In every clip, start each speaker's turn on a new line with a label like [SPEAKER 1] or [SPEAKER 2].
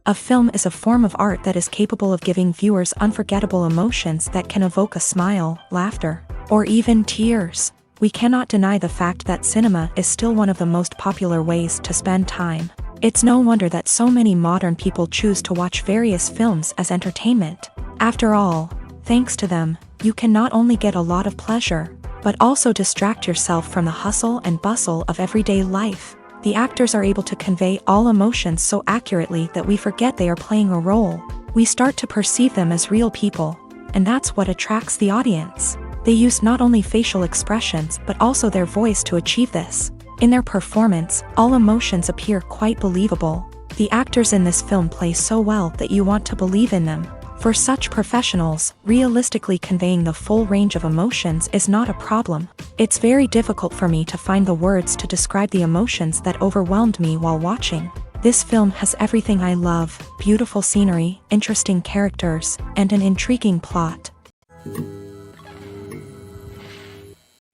[SPEAKER 1] A film is a form of art that is capable of giving viewers unforgettable emotions that can evoke a smile, laughter, or even tears. We cannot deny the fact that cinema is still one of the most popular ways to spend time. It's no wonder that so many modern people choose to watch various films as entertainment. After all, thanks to them, you can not only get a lot of pleasure, but also distract yourself from the hustle and bustle of everyday life. The actors are able to convey all emotions so accurately that we forget they are playing a role. We start to perceive them as real people, and that's what attracts the audience. They use not only facial expressions but also their voice to achieve this. In their performance, all emotions appear quite believable. The actors in this film play so well that you want to believe in them. For such professionals, realistically conveying the full range of emotions is not a problem. It's very difficult for me to find the words to describe the emotions that overwhelmed me while watching. This film has everything I love: beautiful scenery, interesting characters, and an intriguing plot.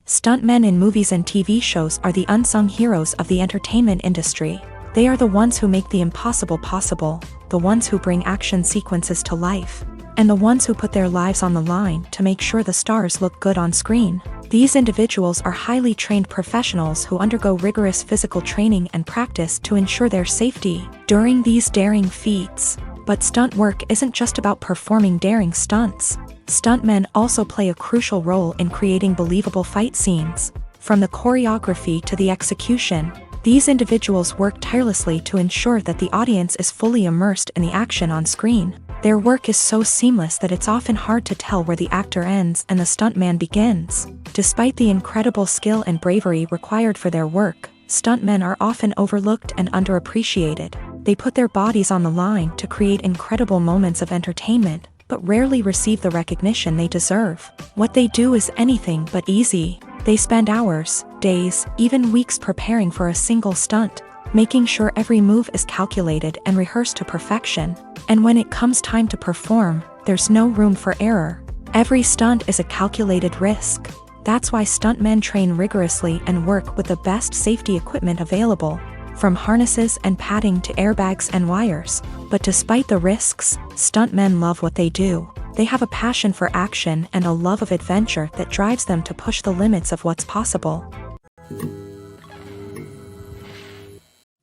[SPEAKER 1] Stuntmen in movies and TV shows are the unsung heroes of the entertainment industry. They are the ones who make the impossible possible, the ones who bring action sequences to life, and the ones who put their lives on the line to make sure the stars look good on screen. These individuals are highly trained professionals who undergo rigorous physical training and practice to ensure their safety during these daring feats. But stunt work isn't just about performing daring stunts. Stuntmen also play a crucial role in creating believable fight scenes. From the choreography to the execution, these individuals work tirelessly to ensure that the audience is fully immersed in the action on screen. Their work is so seamless that it's often hard to tell where the actor ends and the stuntman begins. Despite the incredible skill and bravery required for their work, stuntmen are often overlooked and underappreciated. They put their bodies on the line to create incredible moments of entertainment, but rarely receive the recognition they deserve. What they do is anything but easy. They spend hours, days, even weeks preparing for a single stunt, making sure every move is calculated and rehearsed to perfection. And when it comes time to perform, there's no room for error. Every stunt is a calculated risk. That's why stuntmen train rigorously and work with the best safety equipment available, from harnesses and padding to airbags and wires. But despite the risks, stuntmen love what they do. They have a passion for action and a love of adventure that drives them to push the limits of what's possible.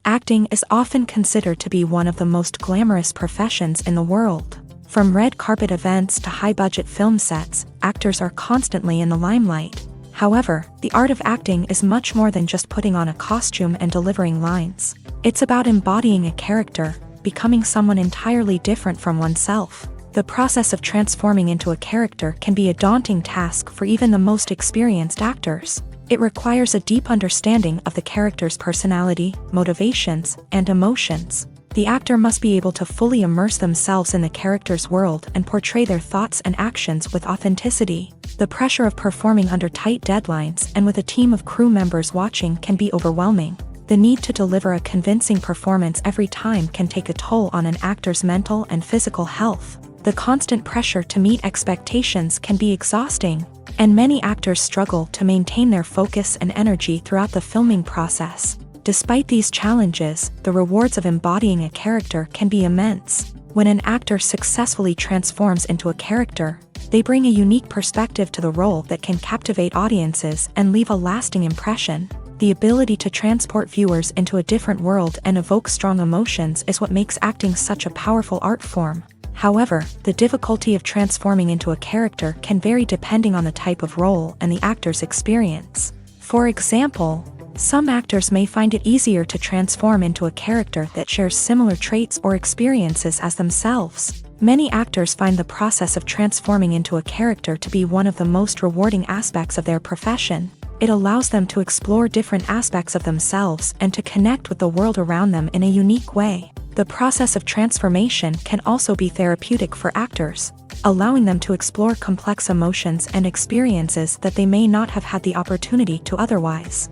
[SPEAKER 1] Acting is often considered to be one of the most glamorous professions in the world. From red carpet events to high-budget film sets, actors are constantly in the limelight. However, the art of acting is much more than just putting on a costume and delivering lines. It's about embodying a character, becoming someone entirely different from oneself. The process of transforming into a character can be a daunting task for even the most experienced actors. It requires a deep understanding of the character's personality, motivations, and emotions. The actor must be able to fully immerse themselves in the character's world and portray their thoughts and actions with authenticity. The pressure of performing under tight deadlines and with a team of crew members watching can be overwhelming. The need to deliver a convincing performance every time can take a toll on an actor's mental and physical health. The constant pressure to meet expectations can be exhausting, and many actors struggle to maintain their focus and energy throughout the filming process. Despite these challenges, the rewards of embodying a character can be immense. When an actor successfully transforms into a character, they bring a unique perspective to the role that can captivate audiences and leave a lasting impression. The ability to transport viewers into a different world and evoke strong emotions is what makes acting such a powerful art form. However, the difficulty of transforming into a character can vary depending on the type of role and the actor's experience. For example, some actors may find it easier to transform into a character that shares similar traits or experiences as themselves. Many actors find the process of transforming into a character to be one of the most rewarding aspects of their profession. It allows them to explore different aspects of themselves and to connect with the world around them in a unique way. The process of transformation can also be therapeutic for actors, allowing them to explore complex emotions and experiences that they may not have had the opportunity to otherwise.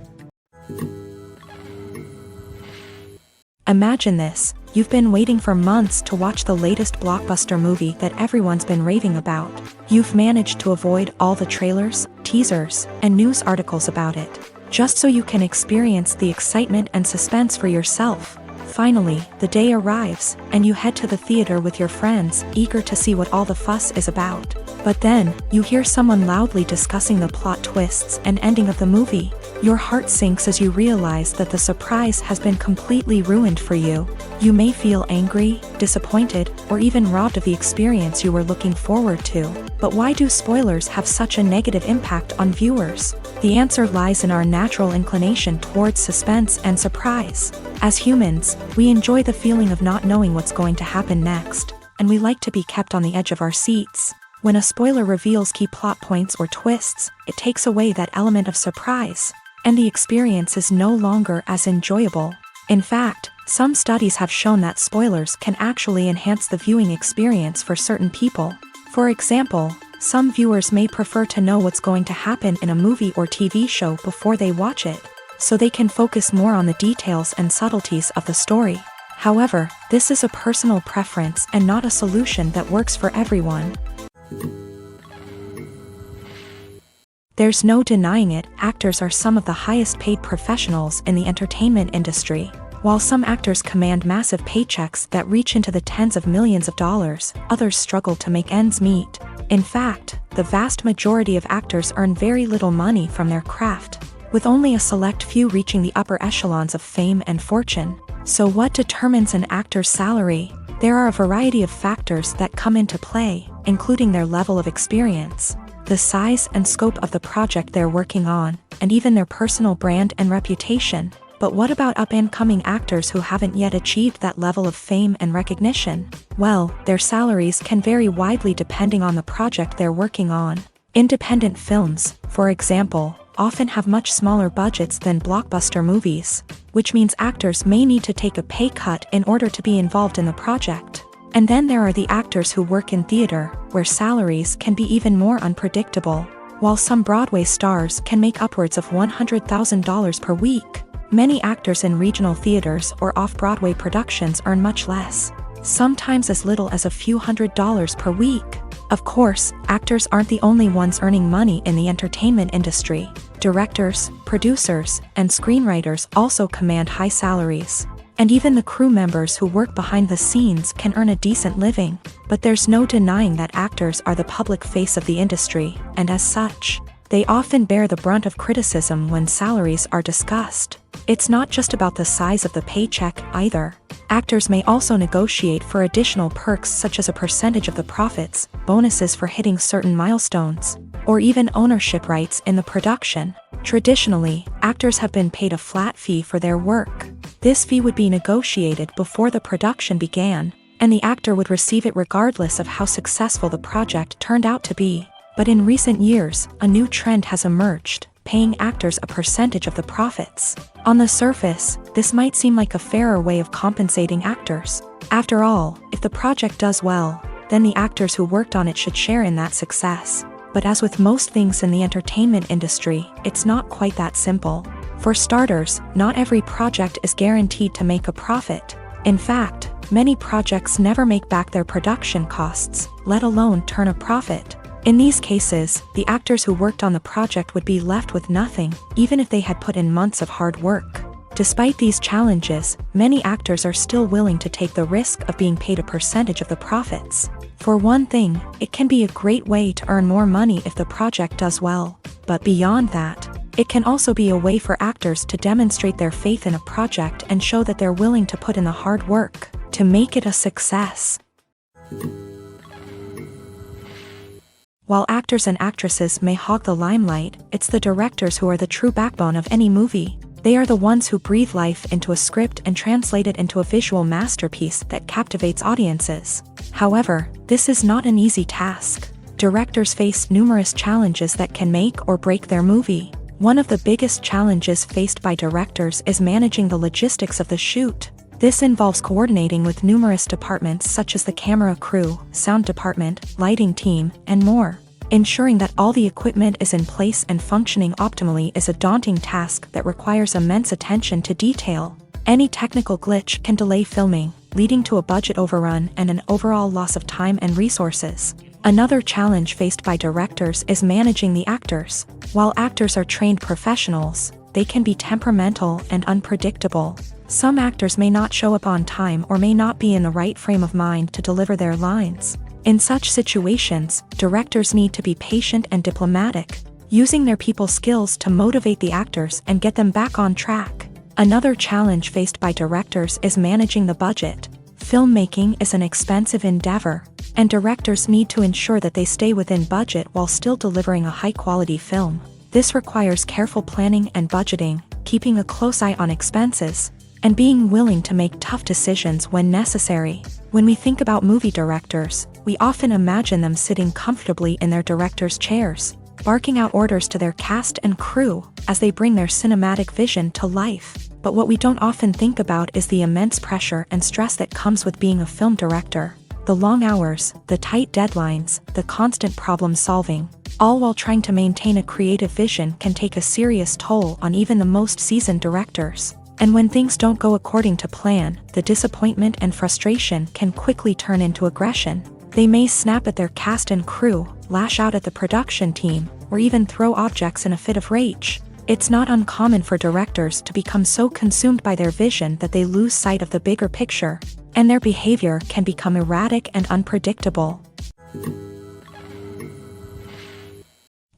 [SPEAKER 1] Imagine this: you've been waiting for months to watch the latest blockbuster movie that everyone's been raving about. You've managed to avoid all the trailers, teasers, and news articles about it, just so you can experience the excitement and suspense for yourself. Finally, the day arrives, and you head to the theater with your friends, eager to see what all the fuss is about. But then, you hear someone loudly discussing the plot twists and ending of the movie. Your heart sinks as you realize that the surprise has been completely ruined for you. You may feel angry, disappointed, or even robbed of the experience you were looking forward to. But why do spoilers have such a negative impact on viewers? The answer lies in our natural inclination towards suspense and surprise. As humans, we enjoy the feeling of not knowing what's going to happen next, and we like to be kept on the edge of our seats. When a spoiler reveals key plot points or twists, it takes away that element of surprise, and the experience is no longer as enjoyable. In fact, some studies have shown that spoilers can actually enhance the viewing experience for certain people. For example, some viewers may prefer to know what's going to happen in a movie or TV show before they watch it, so they can focus more on the details and subtleties of the story. However, this is a personal preference and not a solution that works for everyone. There's no denying it, actors are some of the highest paid professionals in the entertainment industry. While some actors command massive paychecks that reach into the tens of millions of dollars, others struggle to make ends meet. In fact, the vast majority of actors earn very little money from their craft, with only a select few reaching the upper echelons of fame and fortune. So what determines an actor's salary? There are a variety of factors that come into play, including their level of experience, the size and scope of the project they're working on, and even their personal brand and reputation. But what about up-and-coming actors who haven't yet achieved that level of fame and recognition? Well, their salaries can vary widely depending on the project they're working on. Independent films, for example, often have much smaller budgets than blockbuster movies, which means actors may need to take a pay cut in order to be involved in the project. And then there are the actors who work in theater, where salaries can be even more unpredictable. While some Broadway stars can make upwards of $100,000 per week, many actors in regional theaters or off-Broadway productions earn much less, sometimes as little as a few $100s per week. Of course, actors aren't the only ones earning money in the entertainment industry. Directors, producers, and screenwriters also command high salaries. And even the crew members who work behind the scenes can earn a decent living. But there's no denying that actors are the public face of the industry, and as such, they often bear the brunt of criticism when salaries are discussed. It's not just about the size of the paycheck either. Actors may also negotiate for additional perks such as a percentage of the profits, bonuses for hitting certain milestones, or even ownership rights in the production. Traditionally, actors have been paid a flat fee for their work. This fee would be negotiated before the production began, and the actor would receive it regardless of how successful the project turned out to be. But in recent years, a new trend has emerged, paying actors a percentage of the profits. On the surface, this might seem like a fairer way of compensating actors. After all, if the project does well, then the actors who worked on it should share in that success. But as with most things in the entertainment industry, it's not quite that simple. For starters, not every project is guaranteed to make a profit. In fact, many projects never make back their production costs, let alone turn a profit. In these cases, the actors who worked on the project would be left with nothing, even if they had put in months of hard work. Despite these challenges, many actors are still willing to take the risk of being paid a percentage of the profits. For one thing, it can be a great way to earn more money if the project does well. But beyond that, it can also be a way for actors to demonstrate their faith in a project and show that they're willing to put in the hard work to make it a success. While actors and actresses may hog the limelight, it's the directors who are the true backbone of any movie. They are the ones who breathe life into a script and translate it into a visual masterpiece that captivates audiences. However, this is not an easy task. Directors face numerous challenges that can make or break their movie. One of the biggest challenges faced by directors is managing the logistics of the shoot. This involves coordinating with numerous departments such as the camera crew, sound department, lighting team, and more. Ensuring that all the equipment is in place and functioning optimally is a daunting task that requires immense attention to detail. Any technical glitch can delay filming, leading to a budget overrun and an overall loss of time and resources. Another challenge faced by directors is managing the actors. While actors are trained professionals, they can be temperamental and unpredictable. Some actors may not show up on time or may not be in the right frame of mind to deliver their lines. In such situations, directors need to be patient and diplomatic, using their people skills to motivate the actors and get them back on track. Another challenge faced by directors is managing the budget. Filmmaking is an expensive endeavor, and directors need to ensure that they stay within budget while still delivering a high-quality film. This requires careful planning and budgeting, keeping a close eye on expenses, and being willing to make tough decisions when necessary. When we think about movie directors, we often imagine them sitting comfortably in their director's chairs, barking out orders to their cast and crew as they bring their cinematic vision to life. But what we don't often think about is the immense pressure and stress that comes with being a film director. The long hours, the tight deadlines, the constant problem solving, all while trying to maintain a creative vision can take a serious toll on even the most seasoned directors. And when things don't go according to plan, the disappointment and frustration can quickly turn into aggression. They may snap at their cast and crew, lash out at the production team, or even throw objects in a fit of rage. It's not uncommon for directors to become so consumed by their vision that they lose sight of the bigger picture, and their behavior can become erratic and unpredictable.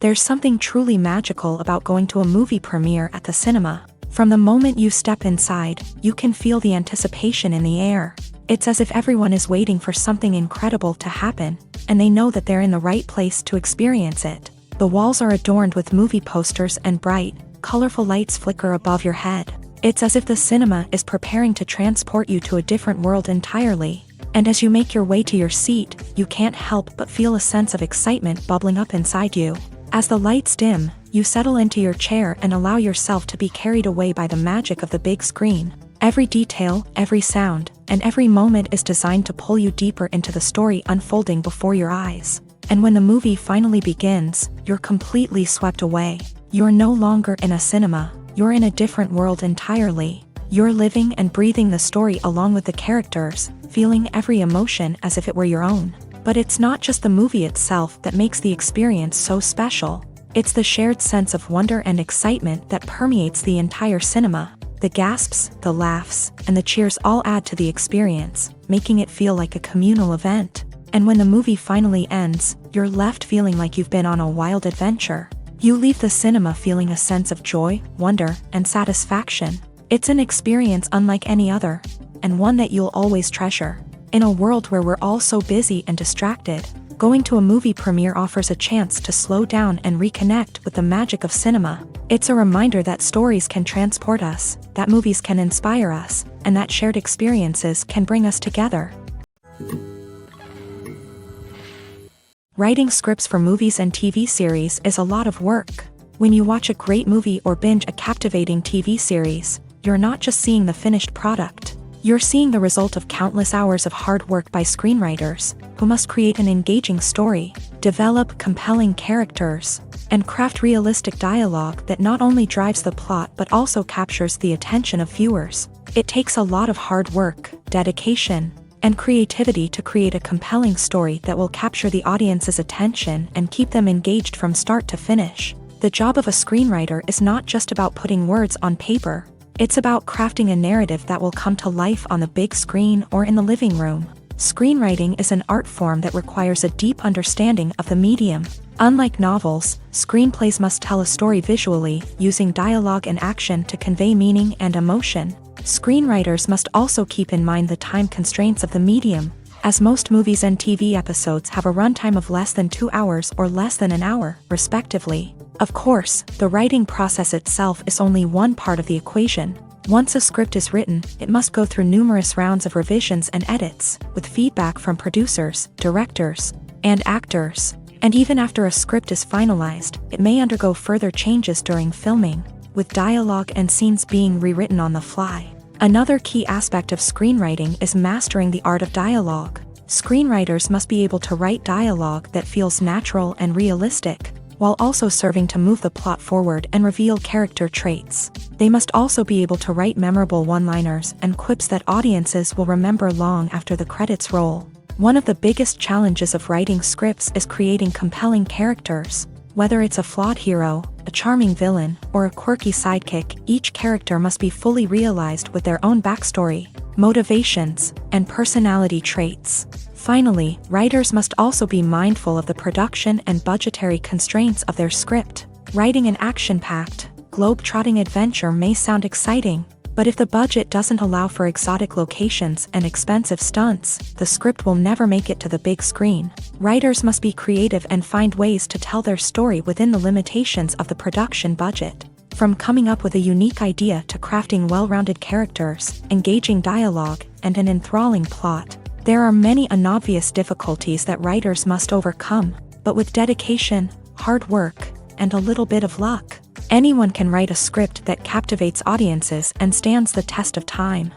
[SPEAKER 1] There's something truly magical about going to a movie premiere at the cinema. From the moment you step inside, you can feel the anticipation in the air. It's as if everyone is waiting for something incredible to happen, and they know that they're in the right place to experience it. The walls are adorned with movie posters and bright, colorful lights flicker above your head. It's as if the cinema is preparing to transport you to a different world entirely. And as you make your way to your seat, you can't help but feel a sense of excitement bubbling up inside you. As the lights dim, you settle into your chair and allow yourself to be carried away by the magic of the big screen. Every detail, every sound, and every moment is designed to pull you deeper into the story unfolding before your eyes. And when the movie finally begins, you're completely swept away. You're no longer in a cinema, you're in a different world entirely. You're living and breathing the story along with the characters, feeling every emotion as if it were your own. But it's not just the movie itself that makes the experience so special. It's the shared sense of wonder and excitement that permeates the entire cinema. The gasps, the laughs, and the cheers all add to the experience, making it feel like a communal event. And when the movie finally ends, you're left feeling like you've been on a wild adventure. You leave the cinema feeling a sense of joy, wonder, and satisfaction. It's an experience unlike any other, and one that you'll always treasure. In a world where we're all so busy and distracted, going to a movie premiere offers a chance to slow down and reconnect with the magic of cinema. It's a reminder that stories can transport us, that movies can inspire us, and that shared experiences can bring us together. Writing scripts for movies and TV series is a lot of work. When you watch a great movie or binge a captivating TV series, you're not just seeing the finished product. You're seeing the result of countless hours of hard work by screenwriters, who must create an engaging story, develop compelling characters, and craft realistic dialogue that not only drives the plot but also captures the attention of viewers. It takes a lot of hard work, dedication, and creativity to create a compelling story that will capture the audience's attention and keep them engaged from start to finish. The job of a screenwriter is not just about putting words on paper. It's about crafting a narrative that will come to life on the big screen or in the living room. Screenwriting is an art form that requires a deep understanding of the medium. Unlike novels, screenplays must tell a story visually, using dialogue and action to convey meaning and emotion. Screenwriters must also keep in mind the time constraints of the medium, as most movies and TV episodes have a runtime of less than 2 hours or less than an hour, respectively. Of course, the writing process itself is only one part of the equation. Once a script is written, it must go through numerous rounds of revisions and edits, with feedback from producers, directors, and actors. And even after a script is finalized, it may undergo further changes during filming, with dialogue and scenes being rewritten on the fly. Another key aspect of screenwriting is mastering the art of dialogue. Screenwriters must be able to write dialogue that feels natural and realistic, while also serving to move the plot forward and reveal character traits. They must also be able to write memorable one-liners and quips that audiences will remember long after the credits roll. One of the biggest challenges of writing scripts is creating compelling characters. Whether it's a flawed hero, a charming villain, or a quirky sidekick, each character must be fully realized with their own backstory, motivations, and personality traits. Finally, writers must also be mindful of the production and budgetary constraints of their script. Writing an action-packed, globe-trotting adventure may sound exciting, but if the budget doesn't allow for exotic locations and expensive stunts, the script will never make it to the big screen. Writers must be creative and find ways to tell their story within the limitations of the production budget. From coming up with a unique idea to crafting well-rounded characters, engaging dialogue, and an enthralling plot, there are many unobvious difficulties that writers must overcome, but with dedication, hard work, and a little bit of luck, anyone can write a script that captivates audiences and stands the test of time.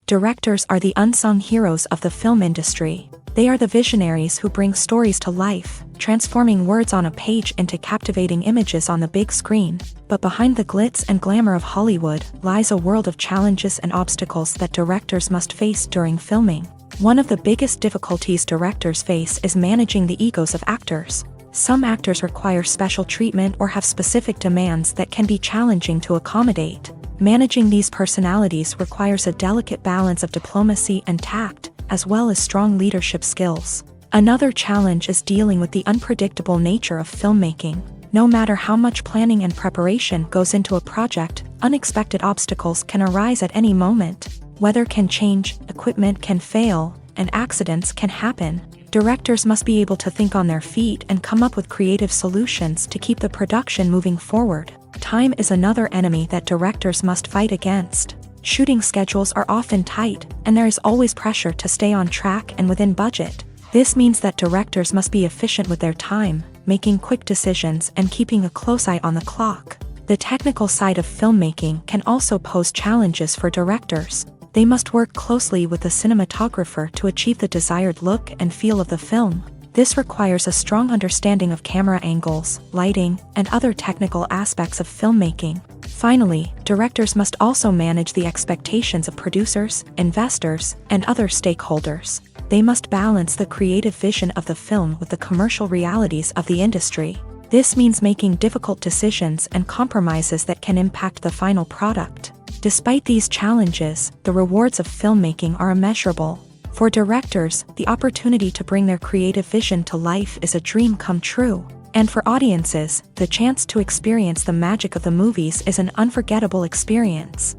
[SPEAKER 1] Directors are the unsung heroes of the film industry. They are the visionaries who bring stories to life, transforming words on a page into captivating images on the big screen. But behind the glitz and glamour of Hollywood lies a world of challenges and obstacles that directors must face during filming. One of the biggest difficulties directors face is managing the egos of actors. Some actors require special treatment or have specific demands that can be challenging to accommodate. Managing these personalities requires a delicate balance of diplomacy and tact, as well as strong leadership skills. Another challenge is dealing with the unpredictable nature of filmmaking. No matter how much planning and preparation goes into a project, unexpected obstacles can arise at any moment. Weather can change, equipment can fail, and accidents can happen. Directors must be able to think on their feet and come up with creative solutions to keep the production moving forward. Time is another enemy that directors must fight against. Shooting schedules are often tight, and there is always pressure to stay on track and within budget. This means that directors must be efficient with their time, making quick decisions and keeping a close eye on the clock. The technical side of filmmaking can also pose challenges for directors. They must work closely with the cinematographer to achieve the desired look and feel of the film. This requires a strong understanding of camera angles, lighting, and other technical aspects of filmmaking. Finally, directors must also manage the expectations of producers, investors, and other stakeholders. They must balance the creative vision of the film with the commercial realities of the industry. This means making difficult decisions and compromises that can impact the final product. Despite these challenges, the rewards of filmmaking are immeasurable. For directors, the opportunity to bring their creative vision to life is a dream come true. And for audiences, the chance to experience the magic of the movies is an unforgettable experience.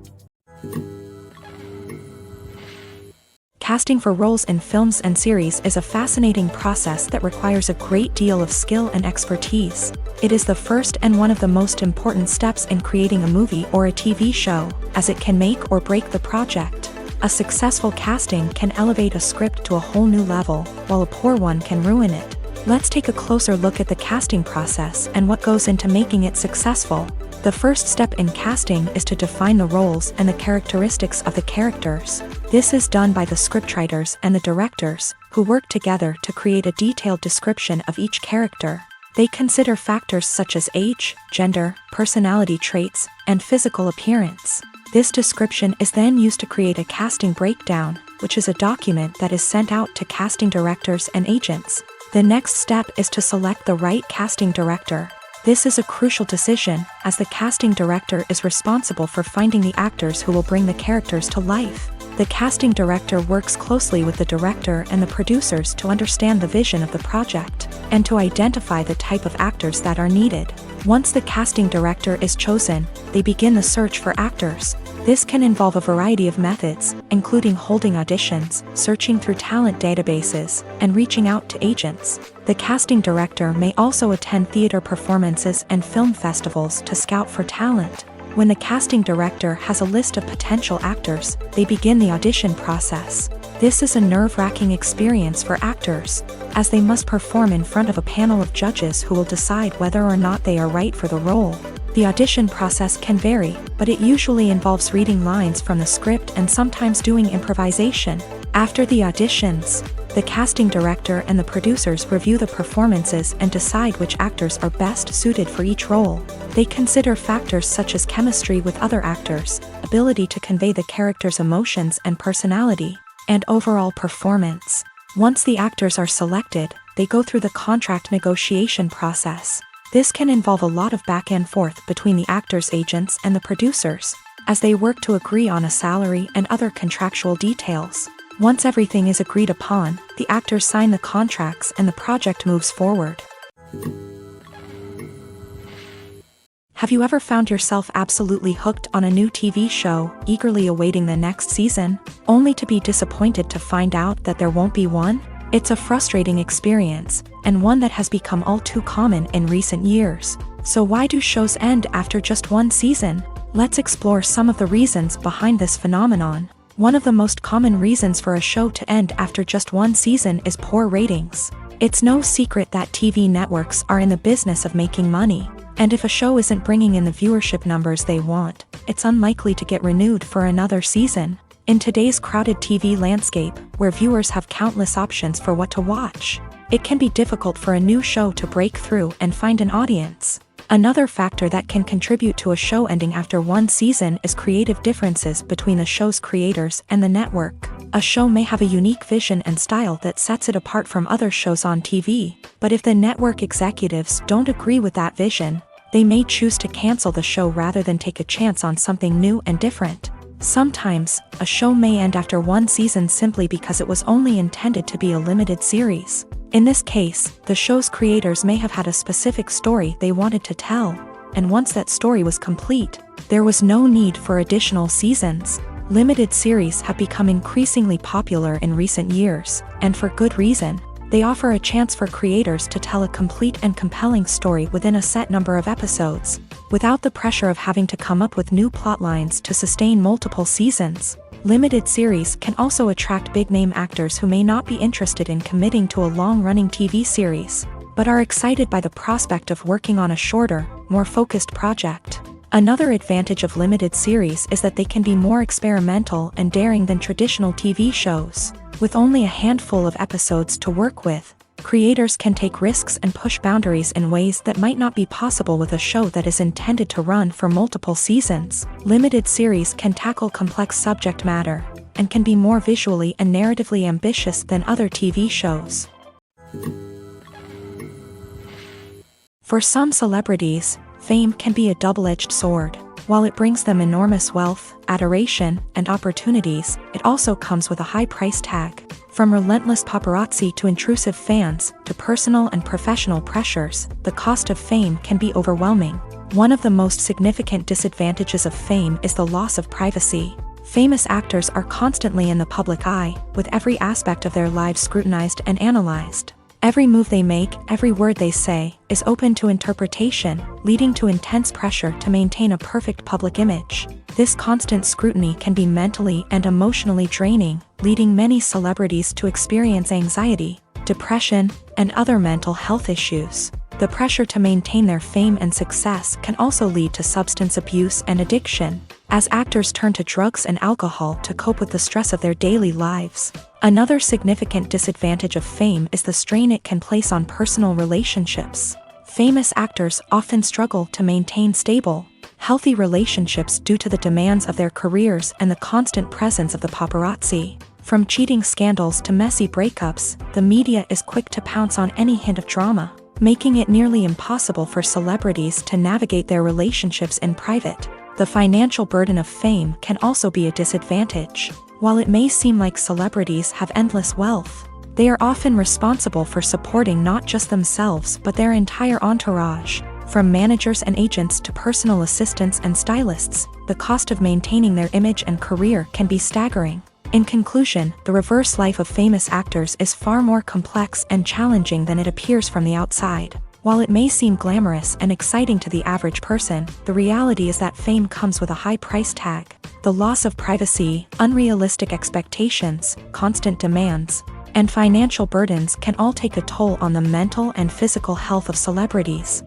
[SPEAKER 1] Casting for roles in films and series is a fascinating process that requires a great deal of skill and expertise. It is the first and one of the most important steps in creating a movie or a TV show, as it can make or break the project. A successful casting can elevate a script to a whole new level, while a poor one can ruin it. Let's take a closer look at the casting process and what goes into making it successful. The first step in casting is to define the roles and the characteristics of the characters. This is done by the scriptwriters and the directors, who work together to create a detailed description of each character. They consider factors such as age, gender, personality traits, and physical appearance. This description is then used to create a casting breakdown, which is a document that is sent out to casting directors and agents. The next step is to select the right casting director. This is a crucial decision, as the casting director is responsible for finding the actors who will bring the characters to life. The casting director works closely with the director and the producers to understand the vision of the project, and to identify the type of actors that are needed. Once the casting director is chosen, they begin the search for actors. This can involve a variety of methods, including holding auditions, searching through talent databases, and reaching out to agents. The casting director may also attend theater performances and film festivals to scout for talent. When the casting director has a list of potential actors, they begin the audition process. This is a nerve-wracking experience for actors, as they must perform in front of a panel of judges who will decide whether or not they are right for the role. The audition process can vary, but it usually involves reading lines from the script and sometimes doing improvisation. After the auditions, the casting director and the producers review the performances and decide which actors are best suited for each role. They consider factors such as chemistry with other actors, ability to convey the character's emotions and personality, and overall performance. Once the actors are selected, they go through the contract negotiation process. This can involve a lot of back and forth between the actors' agents and the producers, as they work to agree on a salary and other contractual details. Once everything is agreed upon, the actors sign the contracts and the project moves forward. Have you ever found yourself absolutely hooked on a new TV show, eagerly awaiting the next season, only to be disappointed to find out that there won't be one? It's a frustrating experience, and one that has become all too common in recent years. So why do shows end after just one season? Let's explore some of the reasons behind this phenomenon. One of the most common reasons for a show to end after just one season is poor ratings. It's no secret that TV networks are in the business of making money. And if a show isn't bringing in the viewership numbers they want, it's unlikely to get renewed for another season. In today's crowded TV landscape, where viewers have countless options for what to watch, it can be difficult for a new show to break through and find an audience. Another factor that can contribute to a show ending after one season is creative differences between the show's creators and the network. A show may have a unique vision and style that sets it apart from other shows on TV, but if the network executives don't agree with that vision, they may choose to cancel the show rather than take a chance on something new and different. Sometimes, a show may end after one season simply because it was only intended to be a limited series. In this case, the show's creators may have had a specific story they wanted to tell, and once that story was complete, there was no need for additional seasons. Limited series have become increasingly popular in recent years, and for good reason. They offer a chance for creators to tell a complete and compelling story within a set number of episodes, without the pressure of having to come up with new plotlines to sustain multiple seasons. Limited series can also attract big-name actors who may not be interested in committing to a long-running TV series, but are excited by the prospect of working on a shorter, more focused project. Another advantage of limited series is that they can be more experimental and daring than traditional TV shows. With only a handful of episodes to work with, creators can take risks and push boundaries in ways that might not be possible with a show that is intended to run for multiple seasons. Limited series can tackle complex subject matter, and can be more visually and narratively ambitious than other TV shows. For some celebrities, fame can be a double-edged sword. While it brings them enormous wealth, adoration, and opportunities, it also comes with a high price tag. From relentless paparazzi to intrusive fans, to personal and professional pressures, the cost of fame can be overwhelming. One of the most significant disadvantages of fame is the loss of privacy. Famous actors are constantly in the public eye, with every aspect of their lives scrutinized and analyzed. Every move they make, every word they say, is open to interpretation, leading to intense pressure to maintain a perfect public image. This constant scrutiny can be mentally and emotionally draining, leading many celebrities to experience anxiety, depression, and other mental health issues. The pressure to maintain their fame and success can also lead to substance abuse and addiction, as actors turn to drugs and alcohol to cope with the stress of their daily lives. Another significant disadvantage of fame is the strain it can place on personal relationships. Famous actors often struggle to maintain stable, healthy relationships due to the demands of their careers and the constant presence of the paparazzi. From cheating scandals to messy breakups, the media is quick to pounce on any hint of drama, making it nearly impossible for celebrities to navigate their relationships in private. The financial burden of fame can also be a disadvantage. While it may seem like celebrities have endless wealth, they are often responsible for supporting not just themselves but their entire entourage. From managers and agents to personal assistants and stylists, the cost of maintaining their image and career can be staggering. In conclusion, the reverse life of famous actors is far more complex and challenging than it appears from the outside. While it may seem glamorous and exciting to the average person, the reality is that fame comes with a high price tag. The loss of privacy, unrealistic expectations, constant demands, and financial burdens can all take a toll on the mental and physical health of celebrities.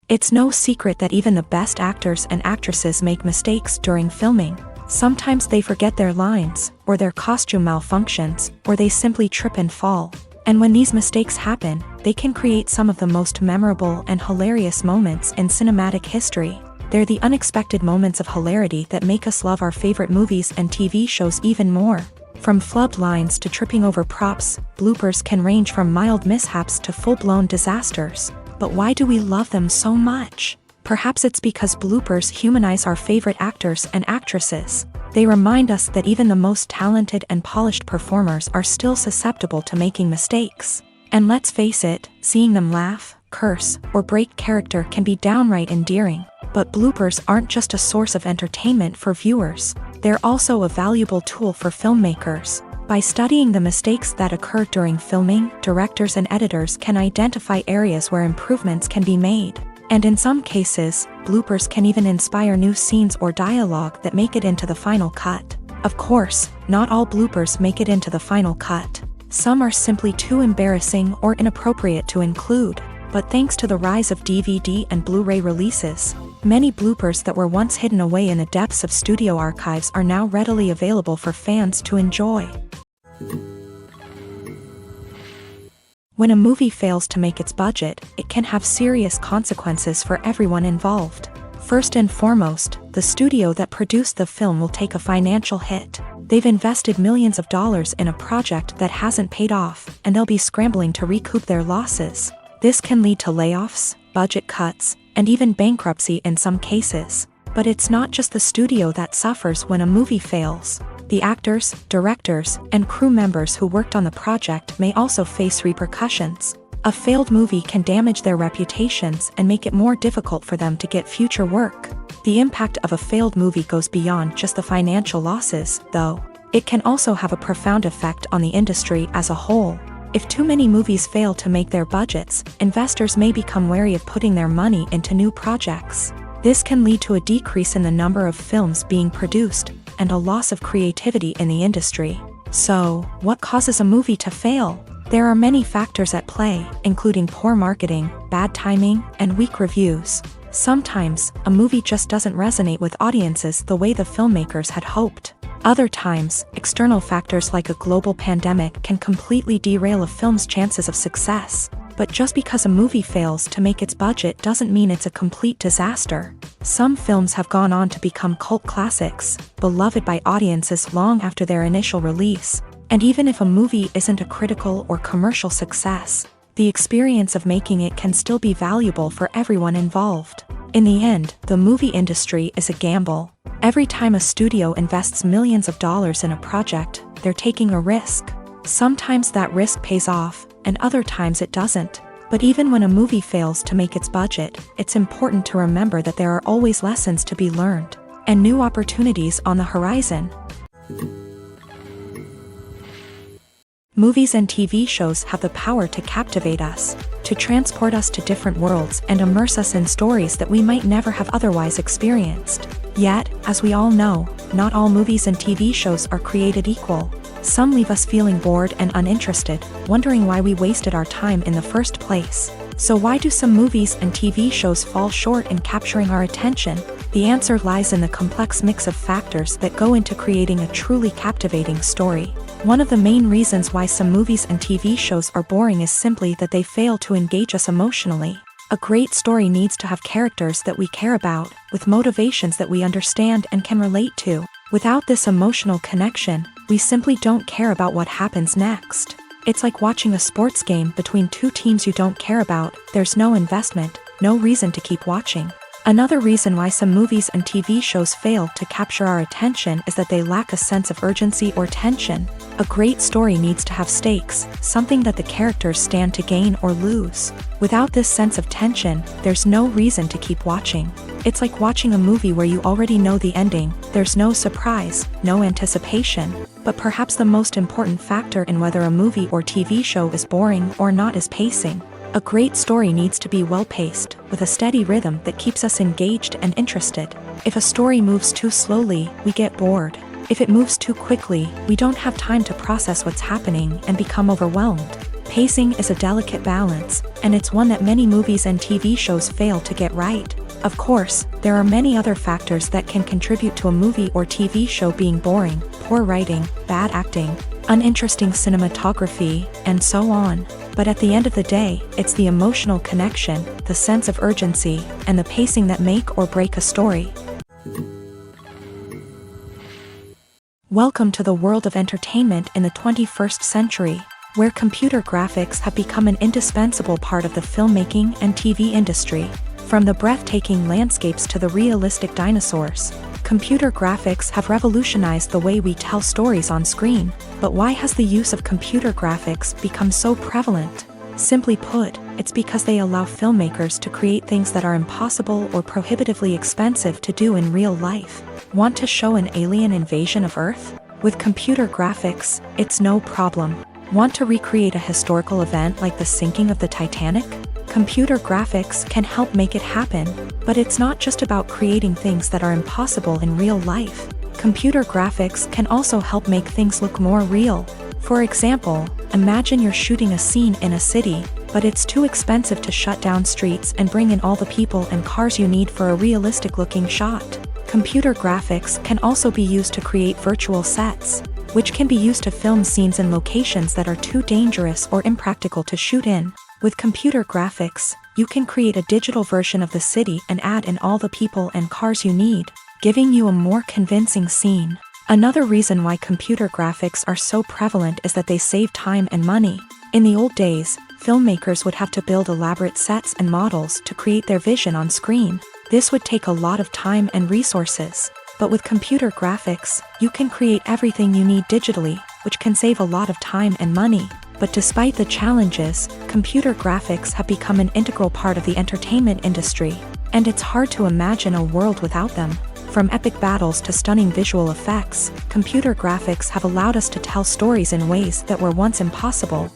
[SPEAKER 1] It's no secret that even the best actors and actresses make mistakes during filming. Sometimes they forget their lines, or their costume malfunctions, or they simply trip and fall. And when these mistakes happen, they can create some of the most memorable and hilarious moments in cinematic history. They're the unexpected moments of hilarity that make us love our favorite movies and TV shows even more. From flubbed lines to tripping over props, bloopers can range from mild mishaps to full-blown disasters. But why do we love them so much? Perhaps it's because bloopers humanize our favorite actors and actresses. They remind us that even the most talented and polished performers are still susceptible to making mistakes. And let's face it, seeing them laugh, curse, or break character can be downright endearing. But bloopers aren't just a source of entertainment for viewers. They're also a valuable tool for filmmakers. By studying the mistakes that occur during filming, directors and editors can identify areas where improvements can be made. And in some cases, bloopers can even inspire new scenes or dialogue that make it into the final cut. Of course, not all bloopers make it into the final cut. Some are simply too embarrassing or inappropriate to include. But thanks to the rise of DVD and Blu-ray releases, many bloopers that were once hidden away in the depths of studio archives are now readily available for fans to enjoy. When a movie fails to make its budget, it can have serious consequences for everyone involved. First and foremost, the studio that produced the film will take a financial hit. They've invested millions of dollars in a project that hasn't paid off, and they'll be scrambling to recoup their losses. This can lead to layoffs, budget cuts, and even bankruptcy in some cases. But it's not just the studio that suffers when a movie fails. The actors, directors, and crew members who worked on the project may also face repercussions. A failed movie can damage their reputations and make it more difficult for them to get future work. The impact of a failed movie goes beyond just the financial losses, though. It can also have a profound effect on the industry as a whole. If too many movies fail to make their budgets, investors may become wary of putting their money into new projects. This can lead to a decrease in the number of films being produced, and a loss of creativity in the industry. So, what causes a movie to fail? There are many factors at play, including poor marketing, bad timing, and weak reviews. Sometimes, a movie just doesn't resonate with audiences the way the filmmakers had hoped. Other times, external factors like a global pandemic can completely derail a film's chances of success. But just because a movie fails to make its budget doesn't mean it's a complete disaster. Some films have gone on to become cult classics, beloved by audiences long after their initial release. And even if a movie isn't a critical or commercial success, the experience of making it can still be valuable for everyone involved. In the end, the movie industry is a gamble. Every time a studio invests millions of dollars in a project, they're taking a risk. Sometimes that risk pays off, and other times it doesn't. But even when a movie fails to make its budget, it's important to remember that there are always lessons to be learned, and new opportunities on the horizon. Movies and TV shows have the power to captivate us, to transport us to different worlds and immerse us in stories that we might never have otherwise experienced. Yet, as we all know, not all movies and TV shows are created equal. Some leave us feeling bored and uninterested, wondering why we wasted our time in the first place. So why do some movies and TV shows fall short in capturing our attention? The answer lies in the complex mix of factors that go into creating a truly captivating story. One of the main reasons why some movies and TV shows are boring is simply that they fail to engage us emotionally. A great story needs to have characters that we care about, with motivations that we understand and can relate to. Without this emotional connection, we simply don't care about what happens next. It's like watching a sports game between two teams you don't care about. There's no investment, no reason to keep watching. Another reason why some movies and TV shows fail to capture our attention is that they lack a sense of urgency or tension. A great story needs to have stakes, something that the characters stand to gain or lose. Without this sense of tension, there's no reason to keep watching. It's like watching a movie where you already know the ending. There's no surprise, no anticipation. But perhaps the most important factor in whether a movie or TV show is boring or not is pacing. A great story needs to be well-paced, with a steady rhythm that keeps us engaged and interested. If a story moves too slowly, we get bored. If it moves too quickly, we don't have time to process what's happening and become overwhelmed. Pacing is a delicate balance, and it's one that many movies and TV shows fail to get right. Of course, there are many other factors that can contribute to a movie or TV show being boring: poor writing, bad acting, uninteresting cinematography, and so on. But at the end of the day, it's the emotional connection, the sense of urgency, and the pacing that make or break a story. Welcome to the world of entertainment in the 21st century, where computer graphics have become an indispensable part of the filmmaking and TV industry. From the breathtaking landscapes to the realistic dinosaurs, computer graphics have revolutionized the way we tell stories on screen. But why has the use of computer graphics become so prevalent? Simply put, it's because they allow filmmakers to create things that are impossible or prohibitively expensive to do in real life. Want to show an alien invasion of Earth? With computer graphics, it's no problem. Want to recreate a historical event like the sinking of the Titanic? Computer graphics can help make it happen. But it's not just about creating things that are impossible in real life. Computer graphics can also help make things look more real. For example, imagine you're shooting a scene in a city, but it's too expensive to shut down streets and bring in all the people and cars you need for a realistic-looking shot. Computer graphics can also be used to create virtual sets, which can be used to film scenes in locations that are too dangerous or impractical to shoot in. With computer graphics, you can create a digital version of the city and add in all the people and cars you need, giving you a more convincing scene. Another reason why computer graphics are so prevalent is that they save time and money. In the old days, filmmakers would have to build elaborate sets and models to create their vision on screen. This would take a lot of time and resources. But with computer graphics, you can create everything you need digitally, which can save a lot of time and money. But despite the challenges, computer graphics have become an integral part of the entertainment industry, and it's hard to imagine a world without them. From epic battles to stunning visual effects, computer graphics have allowed us to tell stories in ways that were once impossible.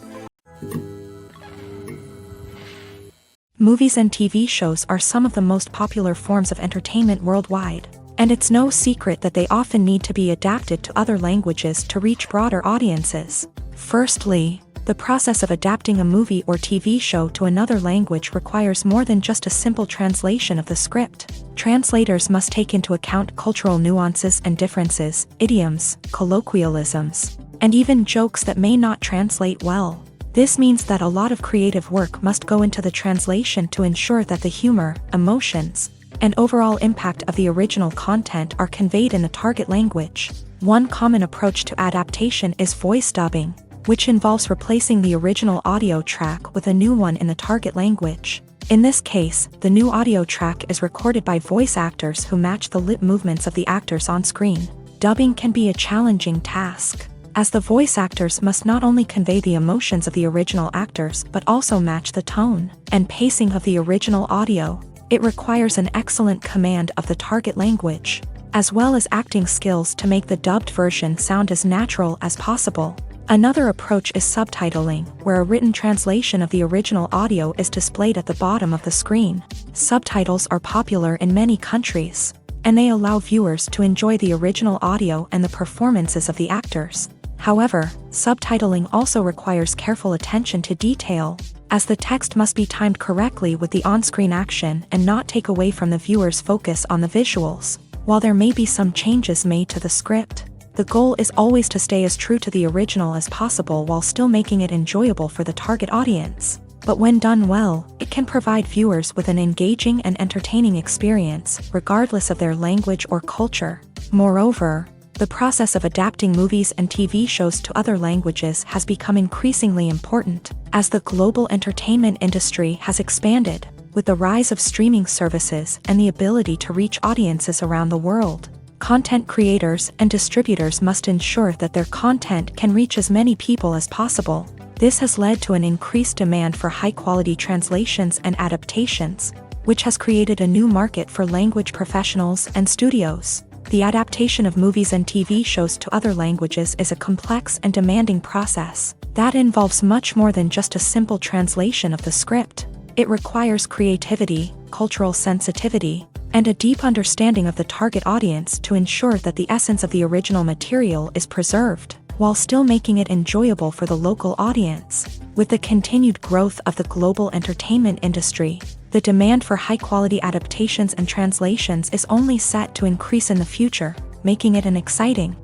[SPEAKER 1] Movies and TV shows are some of the most popular forms of entertainment worldwide, and it's no secret that they often need to be adapted to other languages to reach broader audiences. Firstly, the process of adapting a movie or TV show to another language requires more than just a simple translation of the script. Translators must take into account cultural nuances and differences, idioms, colloquialisms, and even jokes that may not translate well. This means that a lot of creative work must go into the translation to ensure that the humor, emotions, and overall impact of the original content are conveyed in the target language. One common approach to adaptation is voice dubbing, which involves replacing the original audio track with a new one in the target language. In this case, the new audio track is recorded by voice actors who match the lip movements of the actors on screen. Dubbing can be a challenging task, as the voice actors must not only convey the emotions of the original actors but also match the tone and pacing of the original audio. It requires an excellent command of the target language, as well as acting skills to make the dubbed version sound as natural as possible. Another approach is subtitling, where a written translation of the original audio is displayed at the bottom of the screen. Subtitles are popular in many countries, and they allow viewers to enjoy the original audio and the performances of the actors. However, subtitling also requires careful attention to detail, as the text must be timed correctly with the on-screen action and not take away from the viewer's focus on the visuals. While there may be some changes made to the script, the goal is always to stay as true to the original as possible while still making it enjoyable for the target audience. But when done well, it can provide viewers with an engaging and entertaining experience, regardless of their language or culture. Moreover, the process of adapting movies and TV shows to other languages has become increasingly important, as the global entertainment industry has expanded, with the rise of streaming services and the ability to reach audiences around the world. Content creators and distributors must ensure that their content can reach as many people as possible. This has led to an increased demand for high-quality translations and adaptations, which has created a new market for language professionals and studios. The adaptation of movies and TV shows to other languages is a complex and demanding process that involves much more than just a simple translation of the script. It requires creativity, cultural sensitivity, and a deep understanding of the target audience to ensure that the essence of the original material is preserved, while still making it enjoyable for the local audience. With the continued growth of the global entertainment industry, The demand for high-quality adaptations and translations is only set to increase in the future, making it an exciting.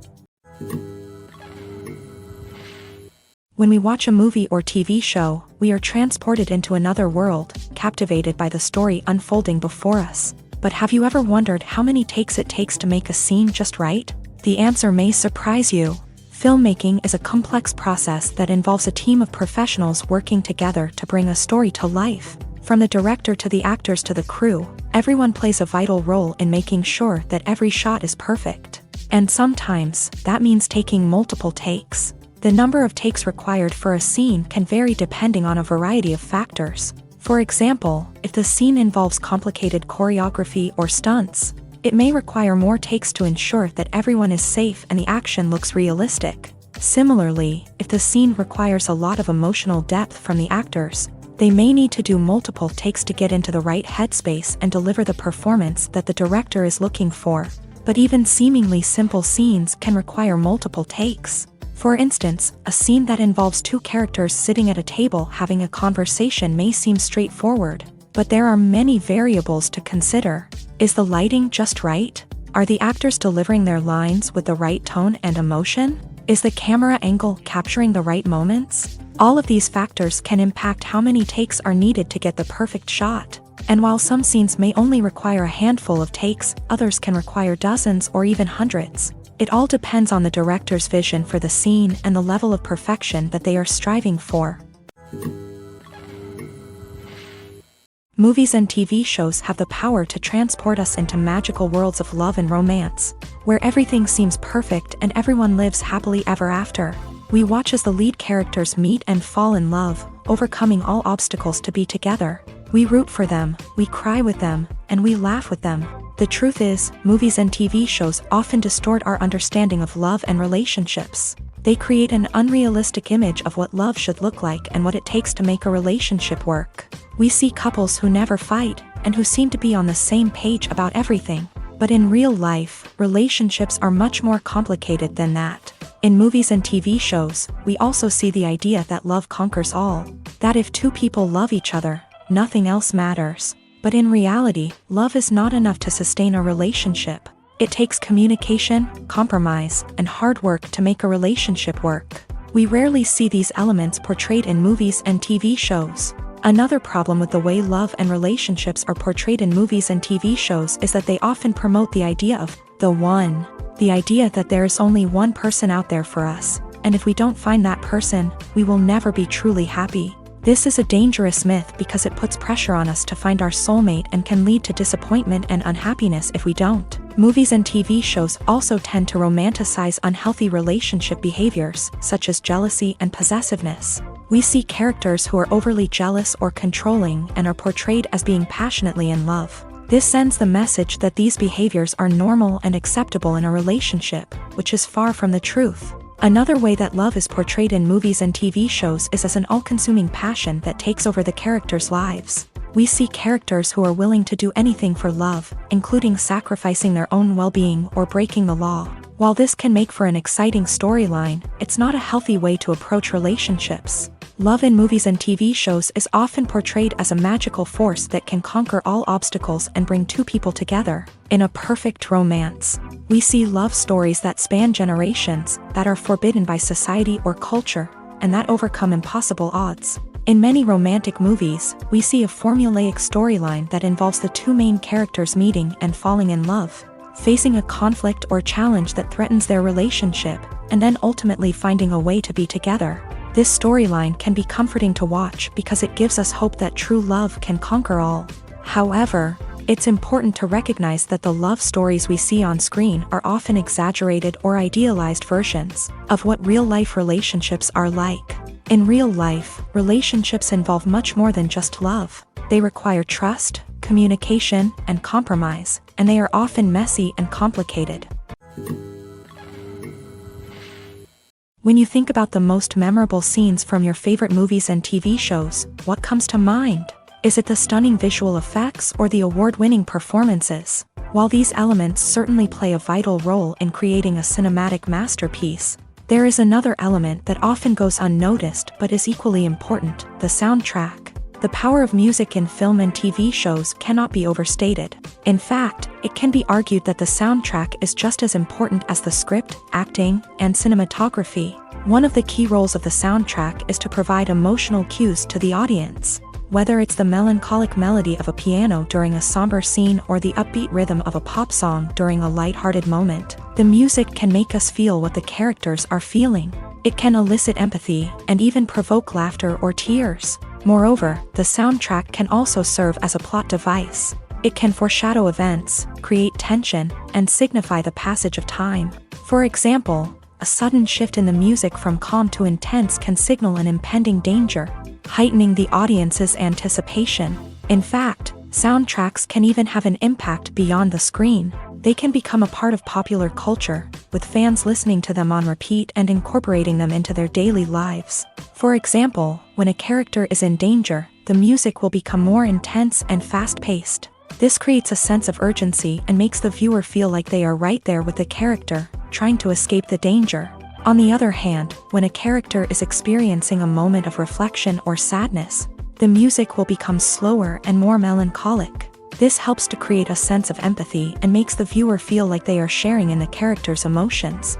[SPEAKER 1] When we watch a movie or TV show, we are transported into another world, captivated by the story unfolding before us. But have you ever wondered how many takes it takes to make a scene just right? The answer may surprise you. Filmmaking is a complex process that involves a team of professionals working together to bring a story to life. From the director to the actors to the crew, everyone plays a vital role in making sure that every shot is perfect. And sometimes, that means taking multiple takes. The number of takes required for a scene can vary depending on a variety of factors. For example, if the scene involves complicated choreography or stunts, it may require more takes to ensure that everyone is safe and the action looks realistic. Similarly, if the scene requires a lot of emotional depth from the actors, they may need to do multiple takes to get into the right headspace and deliver the performance that the director is looking for. But even seemingly simple scenes can require multiple takes. For instance, a scene that involves two characters sitting at a table having a conversation may seem straightforward, but there are many variables to consider. Is the lighting just right? Are the actors delivering their lines with the right tone and emotion? Is the camera angle capturing the right moments? All of these factors can impact how many takes are needed to get the perfect shot. And while some scenes may only require a handful of takes, others can require dozens or even hundreds. It all depends on the director's vision for the scene and the level of perfection that they are striving for. Movies and TV shows have the power to transport us into magical worlds of love and romance, where everything seems perfect and everyone lives happily ever after. We watch as the lead characters meet and fall in love, overcoming all obstacles to be together. We root for them, we cry with them, and we laugh with them. The truth is, movies and TV shows often distort our understanding of love and relationships. They create an unrealistic image of what love should look like and what it takes to make a relationship work. We see couples who never fight, and who seem to be on the same page about everything. But in real life, relationships are much more complicated than that. In movies and TV shows, we also see the idea that love conquers all. That if two people love each other, nothing else matters. But in reality, love is not enough to sustain a relationship. It takes communication, compromise, and hard work to make a relationship work. We rarely see these elements portrayed in movies and TV shows. Another problem with the way love and relationships are portrayed in movies and TV shows is that they often promote the idea of the one. The idea that there is only one person out there for us, and if we don't find that person, we will never be truly happy. This is a dangerous myth because it puts pressure on us to find our soulmate and can lead to disappointment and unhappiness if we don't. Movies and TV shows also tend to romanticize unhealthy relationship behaviors, such as jealousy and possessiveness. We see characters who are overly jealous or controlling and are portrayed as being passionately in love. This sends the message that these behaviors are normal and acceptable in a relationship, which is far from the truth. Another way that love is portrayed in movies and TV shows is as an all-consuming passion that takes over the characters' lives. We see characters who are willing to do anything for love, including sacrificing their own well-being or breaking the law. While this can make for an exciting storyline, it's not a healthy way to approach relationships. Love in movies and TV shows is often portrayed as a magical force that can conquer all obstacles and bring two people together in a perfect romance. We see love stories that span generations, that are forbidden by society or culture, and that overcome impossible odds. In many romantic movies, we see a formulaic storyline that involves the two main characters meeting and falling in love, facing a conflict or challenge that threatens their relationship, and then ultimately finding a way to be together. This storyline can be comforting to watch because it gives us hope that true love can conquer all. However, it's important to recognize that the love stories we see on screen are often exaggerated or idealized versions of what real-life relationships are like. In real life, relationships involve much more than just love. They require trust, communication, and compromise, and they are often messy and complicated. When you think about the most memorable scenes from your favorite movies and TV shows, what comes to mind? Is it the stunning visual effects or the award-winning performances? While these elements certainly play a vital role in creating a cinematic masterpiece, there is another element that often goes unnoticed but is equally important: the soundtrack. The power of music in film and TV shows cannot be overstated. In fact, it can be argued that the soundtrack is just as important as the script, acting, and cinematography. One of the key roles of the soundtrack is to provide emotional cues to the audience. Whether it's the melancholic melody of a piano during a somber scene or the upbeat rhythm of a pop song during a lighthearted moment, the music can make us feel what the characters are feeling. It can elicit empathy and even provoke laughter or tears. Moreover, the soundtrack can also serve as a plot device. It can foreshadow events, create tension, and signify the passage of time. For example, a sudden shift in the music from calm to intense can signal an impending danger, heightening the audience's anticipation. In fact, soundtracks can even have an impact beyond the screen. They can become a part of popular culture, with fans listening to them on repeat and incorporating them into their daily lives. For example, when a character is in danger, the music will become more intense and fast-paced. This creates a sense of urgency and makes the viewer feel like they are right there with the character, trying to escape the danger. On the other hand, when a character is experiencing a moment of reflection or sadness, the music will become slower and more melancholic. This helps to create a sense of empathy and makes the viewer feel like they are sharing in the character's emotions.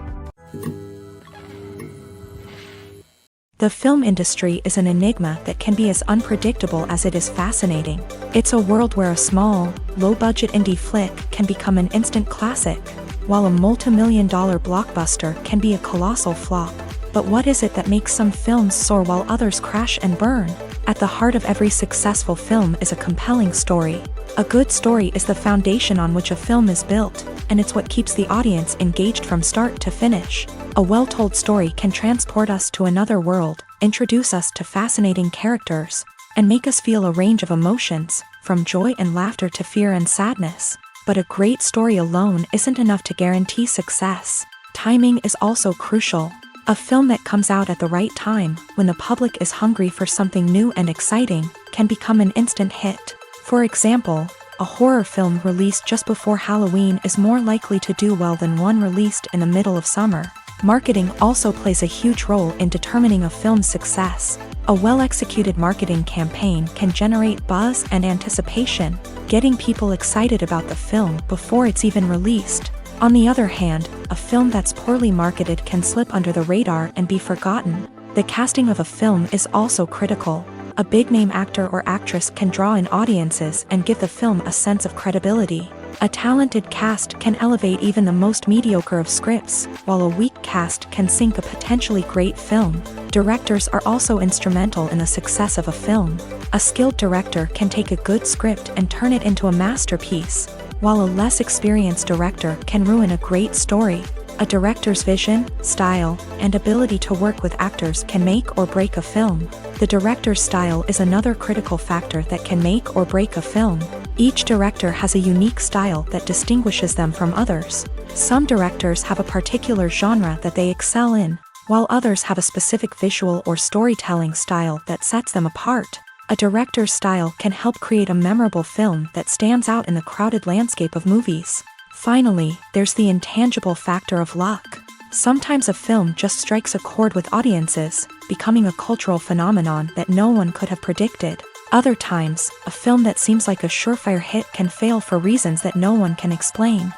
[SPEAKER 1] The film industry is an enigma that can be as unpredictable as it is fascinating. It's a world where a small, low-budget indie flick can become an instant classic, while a multi-million-dollar blockbuster can be a colossal flop. But what is it that makes some films soar while others crash and burn? At the heart of every successful film is a compelling story. A good story is the foundation on which a film is built, and it's what keeps the audience engaged from start to finish. A well-told story can transport us to another world, introduce us to fascinating characters, and make us feel a range of emotions, from joy and laughter to fear and sadness. But a great story alone isn't enough to guarantee success. Timing is also crucial. A film that comes out at the right time, when the public is hungry for something new and exciting, can become an instant hit. For example, a horror film released just before Halloween is more likely to do well than one released in the middle of summer. Marketing also plays a huge role in determining a film's success. A well-executed marketing campaign can generate buzz and anticipation, getting people excited about the film before it's even released. On the other hand, a film that's poorly marketed can slip under the radar and be forgotten. The casting of a film is also critical. A big-name actor or actress can draw in audiences and give the film a sense of credibility. A talented cast can elevate even the most mediocre of scripts, while a weak cast can sink a potentially great film. Directors are also instrumental in the success of a film. A skilled director can take a good script and turn it into a masterpiece, while a less experienced director can ruin a great story. A director's vision, style, and ability to work with actors can make or break a film. The director's style is another critical factor that can make or break a film. Each director has a unique style that distinguishes them from others. Some directors have a particular genre that they excel in, while others have a specific visual or storytelling style that sets them apart. A director's style can help create a memorable film that stands out in the crowded landscape of movies. Finally, there's the intangible factor of luck. Sometimes a film just strikes a chord with audiences, becoming a cultural phenomenon that no one could have predicted. Other times, a film that seems like a surefire hit can fail for reasons that no one can explain.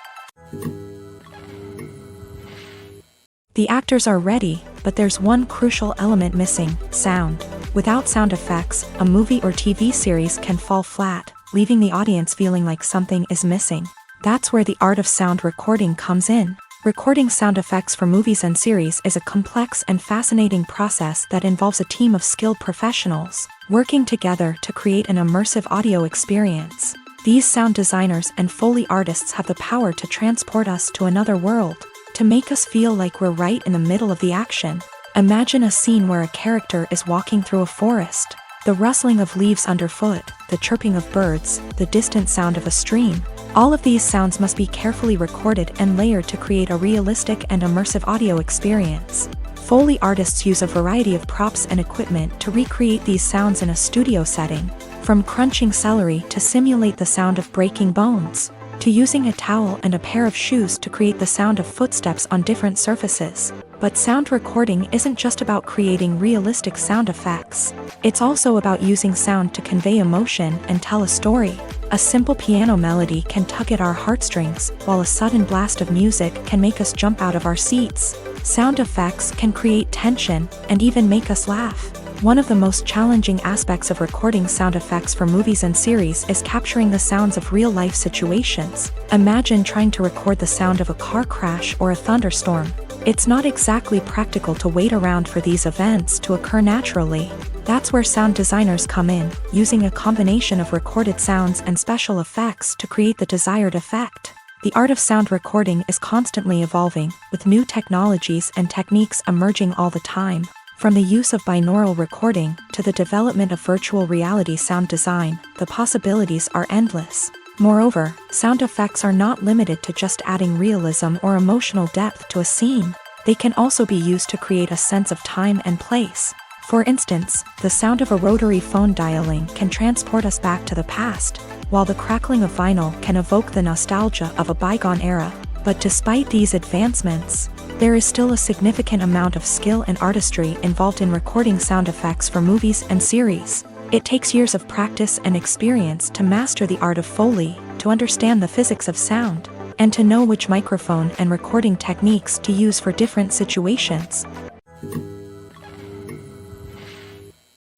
[SPEAKER 1] The actors are ready, but there's one crucial element missing: sound. Without sound effects, a movie or TV series can fall flat, leaving the audience feeling like something is missing. That's where the art of sound recording comes in. Recording sound effects for movies and series is a complex and fascinating process that involves a team of skilled professionals working together to create an immersive audio experience. These sound designers and Foley artists have the power to transport us to another world, to make us feel like we're right in the middle of the action. Imagine a scene where a character is walking through a forest. The rustling of leaves underfoot, the chirping of birds, the distant sound of a stream. All of these sounds must be carefully recorded and layered to create a realistic and immersive audio experience. Foley artists use a variety of props and equipment to recreate these sounds in a studio setting, from crunching celery to simulate the sound of breaking bones, to using a towel and a pair of shoes to create the sound of footsteps on different surfaces. But sound recording isn't just about creating realistic sound effects. It's also about using sound to convey emotion and tell a story. A simple piano melody can tug at our heartstrings, while a sudden blast of music can make us jump out of our seats. Sound effects can create tension and even make us laugh. One of the most challenging aspects of recording sound effects for movies and series is capturing the sounds of real-life situations. Imagine trying to record the sound of a car crash or a thunderstorm. It's not exactly practical to wait around for these events to occur naturally. That's where sound designers come in, using a combination of recorded sounds and special effects to create the desired effect. The art of sound recording is constantly evolving, with new technologies and techniques emerging all the time. From the use of binaural recording to the development of virtual reality sound design, the possibilities are endless. Moreover, sound effects are not limited to just adding realism or emotional depth to a scene. They can also be used to create a sense of time and place. For instance, the sound of a rotary phone dialing can transport us back to the past, while the crackling of vinyl can evoke the nostalgia of a bygone era. But despite these advancements, there is still a significant amount of skill and artistry involved in recording sound effects for movies and series. It takes years of practice and experience to master the art of Foley, to understand the physics of sound, and to know which microphone and recording techniques to use for different situations.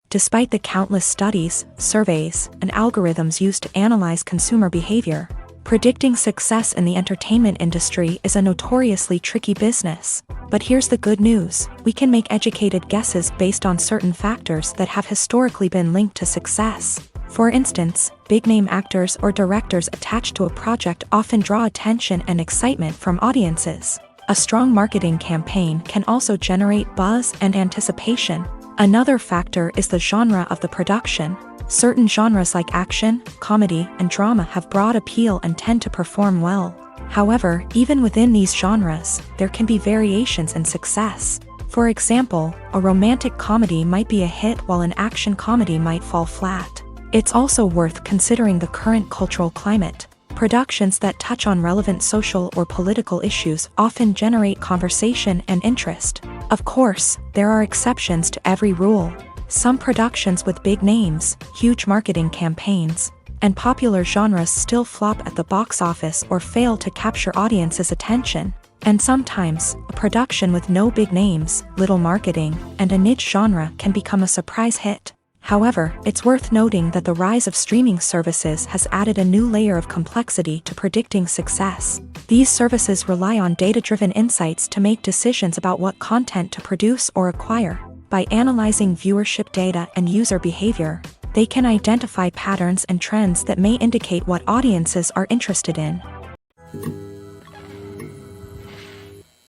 [SPEAKER 1] Despite the countless studies, surveys, and algorithms used to analyze consumer behavior, predicting success in the entertainment industry is a notoriously tricky business. But here's the good news: we can make educated guesses based on certain factors that have historically been linked to success. For instance, big-name actors or directors attached to a project often draw attention and excitement from audiences. A strong marketing campaign can also generate buzz and anticipation. Another factor is the genre of the production. Certain genres like action, comedy, and drama have broad appeal and tend to perform well. However, even within these genres, there can be variations in success. For example, a romantic comedy might be a hit while an action comedy might fall flat. It's also worth considering the current cultural climate. Productions that touch on relevant social or political issues often generate conversation and interest. Of course, there are exceptions to every rule. Some productions with big names, huge marketing campaigns, and popular genres still flop at the box office or fail to capture audiences' attention. And sometimes, a production with no big names, little marketing, and a niche genre can become a surprise hit. However, it's worth noting that the rise of streaming services has added a new layer of complexity to predicting success. These services rely on data-driven insights to make decisions about what content to produce or acquire. By analyzing viewership data and user behavior, they can identify patterns and trends that may indicate what audiences are interested in.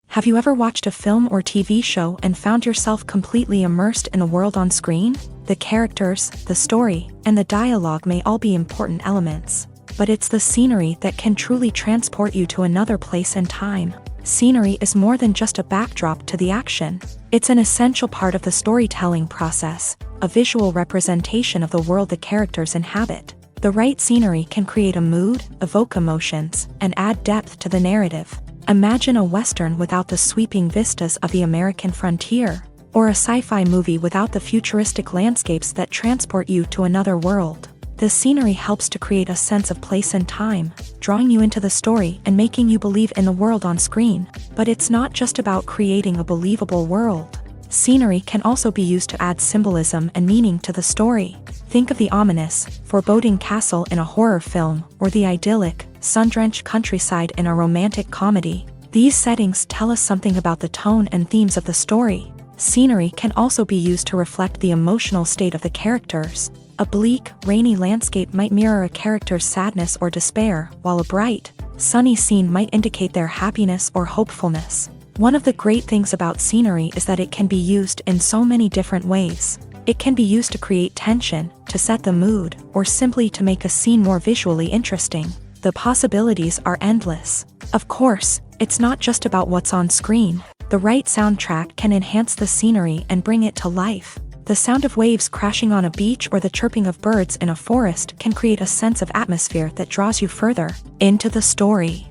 [SPEAKER 1] Have you ever watched a film or TV show and found yourself completely immersed in the world on screen? The characters, the story, and the dialogue may all be important elements, but it's the scenery that can truly transport you to another place and time. Scenery is more than just a backdrop to the action. It's an essential part of the storytelling process, a visual representation of the world the characters inhabit. The right scenery can create a mood, evoke emotions, and add depth to the narrative. Imagine a Western without the sweeping vistas of the American frontier, or a sci-fi movie without the futuristic landscapes that transport you to another world. The scenery helps to create a sense of place and time, drawing you into the story and making you believe in the world on screen. But it's not just about creating a believable world. Scenery can also be used to add symbolism and meaning to the story. Think of the ominous, foreboding castle in a horror film, or the idyllic, sun-drenched countryside in a romantic comedy. These settings tell us something about the tone and themes of the story. Scenery can also be used to reflect the emotional state of the characters. A bleak, rainy landscape might mirror a character's sadness or despair, while a bright, sunny scene might indicate their happiness or hopefulness. One of the great things about scenery is that it can be used in so many different ways. It can be used to create tension, to set the mood, or simply to make a scene more visually interesting. The possibilities are endless. Of course, it's not just about what's on screen. The right soundtrack can enhance the scenery and bring it to life. The sound of waves crashing on a beach or the chirping of birds in a forest can create a sense of atmosphere that draws you further into the story.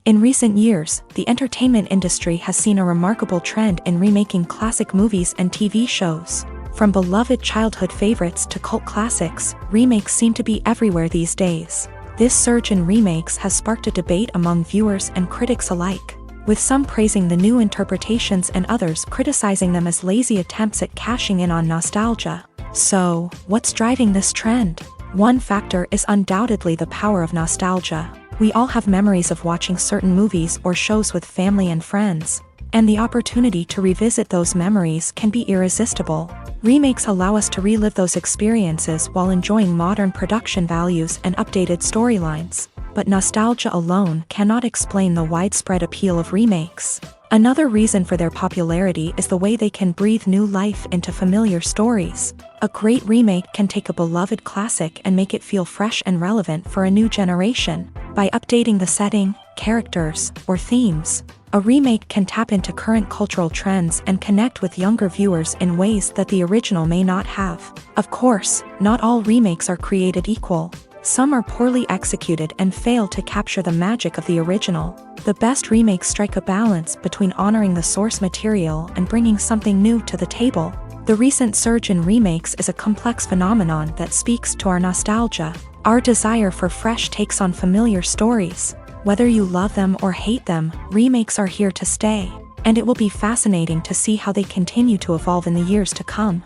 [SPEAKER 1] In recent years, the entertainment industry has seen a remarkable trend in remaking classic movies and TV shows. From beloved childhood favorites to cult classics, remakes seem to be everywhere these days. This surge in remakes has sparked a debate among viewers and critics alike, with some praising the new interpretations and others criticizing them as lazy attempts at cashing in on nostalgia. So, what's driving this trend? One factor is undoubtedly the power of nostalgia. We all have memories of watching certain movies or shows with family and friends, and the opportunity to revisit those memories can be irresistible. Remakes allow us to relive those experiences while enjoying modern production values and updated storylines, but nostalgia alone cannot explain the widespread appeal of remakes. Another reason for their popularity is the way they can breathe new life into familiar stories. A great remake can take a beloved classic and make it feel fresh and relevant for a new generation. By updating the setting, characters, or themes, a remake can tap into current cultural trends and connect with younger viewers in ways that the original may not have. Of course, not all remakes are created equal. Some are poorly executed and fail to capture the magic of the original. The best remakes strike a balance between honoring the source material and bringing something new to the table. The recent surge in remakes is a complex phenomenon that speaks to our nostalgia, our desire for fresh takes on familiar stories. Whether you love them or hate them, remakes are here to stay, and it will be fascinating to see how they continue to evolve in the years to come.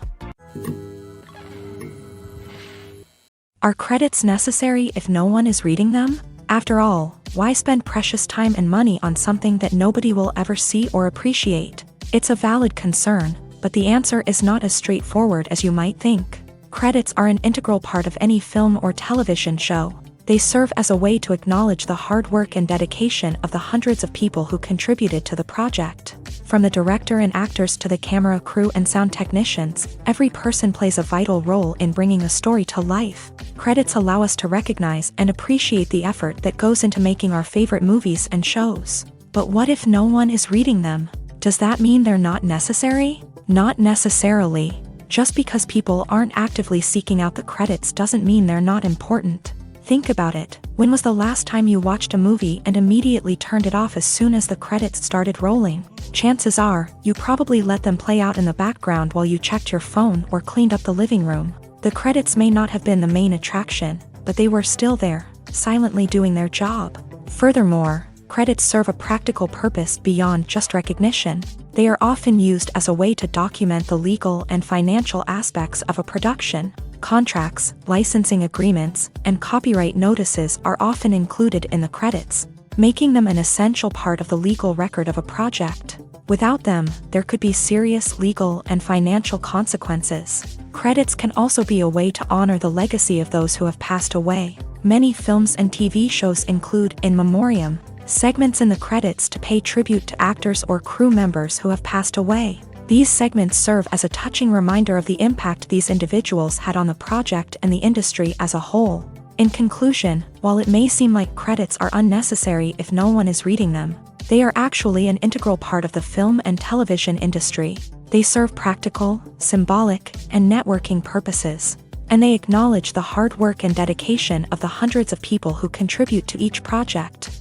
[SPEAKER 1] Are credits necessary if no one is reading them? After all, why spend precious time and money on something that nobody will ever see or appreciate? It's a valid concern, but the answer is not as straightforward as you might think. Credits are an integral part of any film or television show. They serve as a way to acknowledge the hard work and dedication of the hundreds of people who contributed to the project. From the director and actors to the camera crew and sound technicians, every person plays a vital role in bringing a story to life. Credits allow us to recognize and appreciate the effort that goes into making our favorite movies and shows. But what if no one is reading them? Does that mean they're not necessary? Not necessarily. Just because people aren't actively seeking out the credits doesn't mean they're not important. Think about it. When was the last time you watched a movie and immediately turned it off as soon as the credits started rolling? Chances are, you probably let them play out in the background while you checked your phone or cleaned up the living room. The credits may not have been the main attraction, but they were still there, silently doing their job. Furthermore, credits serve a practical purpose beyond just recognition. They are often used as a way to document the legal and financial aspects of a production. Contracts, licensing agreements, and copyright notices are often included in the credits, making them an essential part of the legal record of a project. Without them, there could be serious legal and financial consequences. Credits can also be a way to honor the legacy of those who have passed away. Many films and TV shows include in memoriam segments in the credits to pay tribute to actors or crew members who have passed away. These segments serve as a touching reminder of the impact these individuals had on the project and the industry as a whole. In conclusion, while it may seem like credits are unnecessary if no one is reading them, they are actually an integral part of the film and television industry. They serve practical, symbolic, and networking purposes, and they acknowledge the hard work and dedication of the hundreds of people who contribute to each project.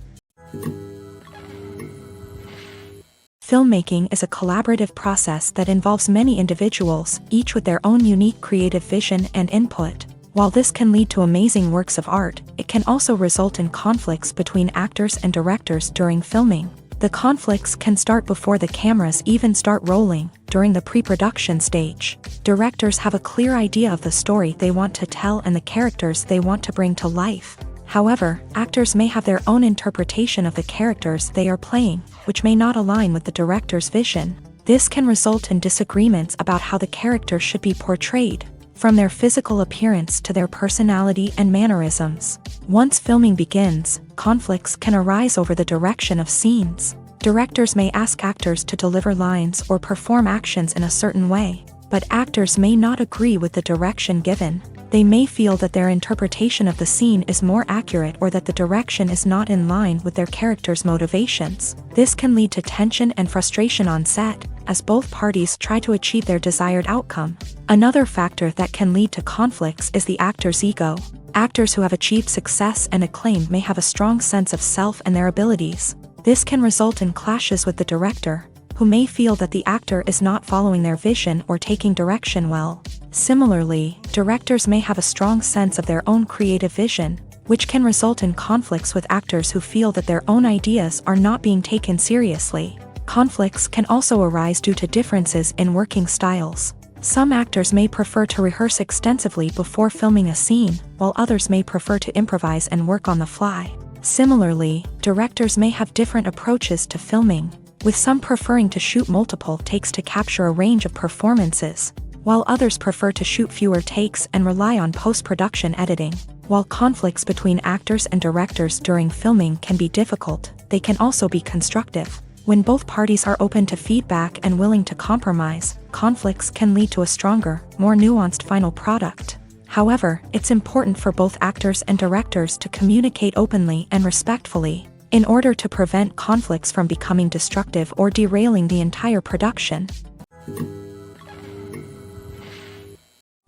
[SPEAKER 1] Filmmaking is a collaborative process that involves many individuals, each with their own unique creative vision and input. While this can lead to amazing works of art, it can also result in conflicts between actors and directors during filming. The conflicts can start before the cameras even start rolling, during the pre-production stage. Directors have a clear idea of the story they want to tell and the characters they want to bring to life. However, actors may have their own interpretation of the characters they are playing, which may not align with the director's vision. This can result in disagreements about how the characters should be portrayed, from their physical appearance to their personality and mannerisms. Once filming begins, conflicts can arise over the direction of scenes. Directors may ask actors to deliver lines or perform actions in a certain way, but actors may not agree with the direction given. They may feel that their interpretation of the scene is more accurate or that the direction is not in line with their character's motivations. This can lead to tension and frustration on set, as both parties try to achieve their desired outcome. Another factor that can lead to conflicts is the actor's ego. Actors who have achieved success and acclaim may have a strong sense of self and their abilities. This can result in clashes with the director, who may feel that the actor is not following their vision or taking direction well. Similarly, directors may have a strong sense of their own creative vision, which can result in conflicts with actors who feel that their own ideas are not being taken seriously. Conflicts can also arise due to differences in working styles. Some actors may prefer to rehearse extensively before filming a scene, while others may prefer to improvise and work on the fly. Similarly, directors may have different approaches to filming, with some preferring to shoot multiple takes to capture a range of performances, while others prefer to shoot fewer takes and rely on post-production editing. While conflicts between actors and directors during filming can be difficult, they can also be constructive. When both parties are open to feedback and willing to compromise, conflicts can lead to a stronger, more nuanced final product. However, it's important for both actors and directors to communicate openly and respectfully, in order to prevent conflicts from becoming destructive or derailing the entire production.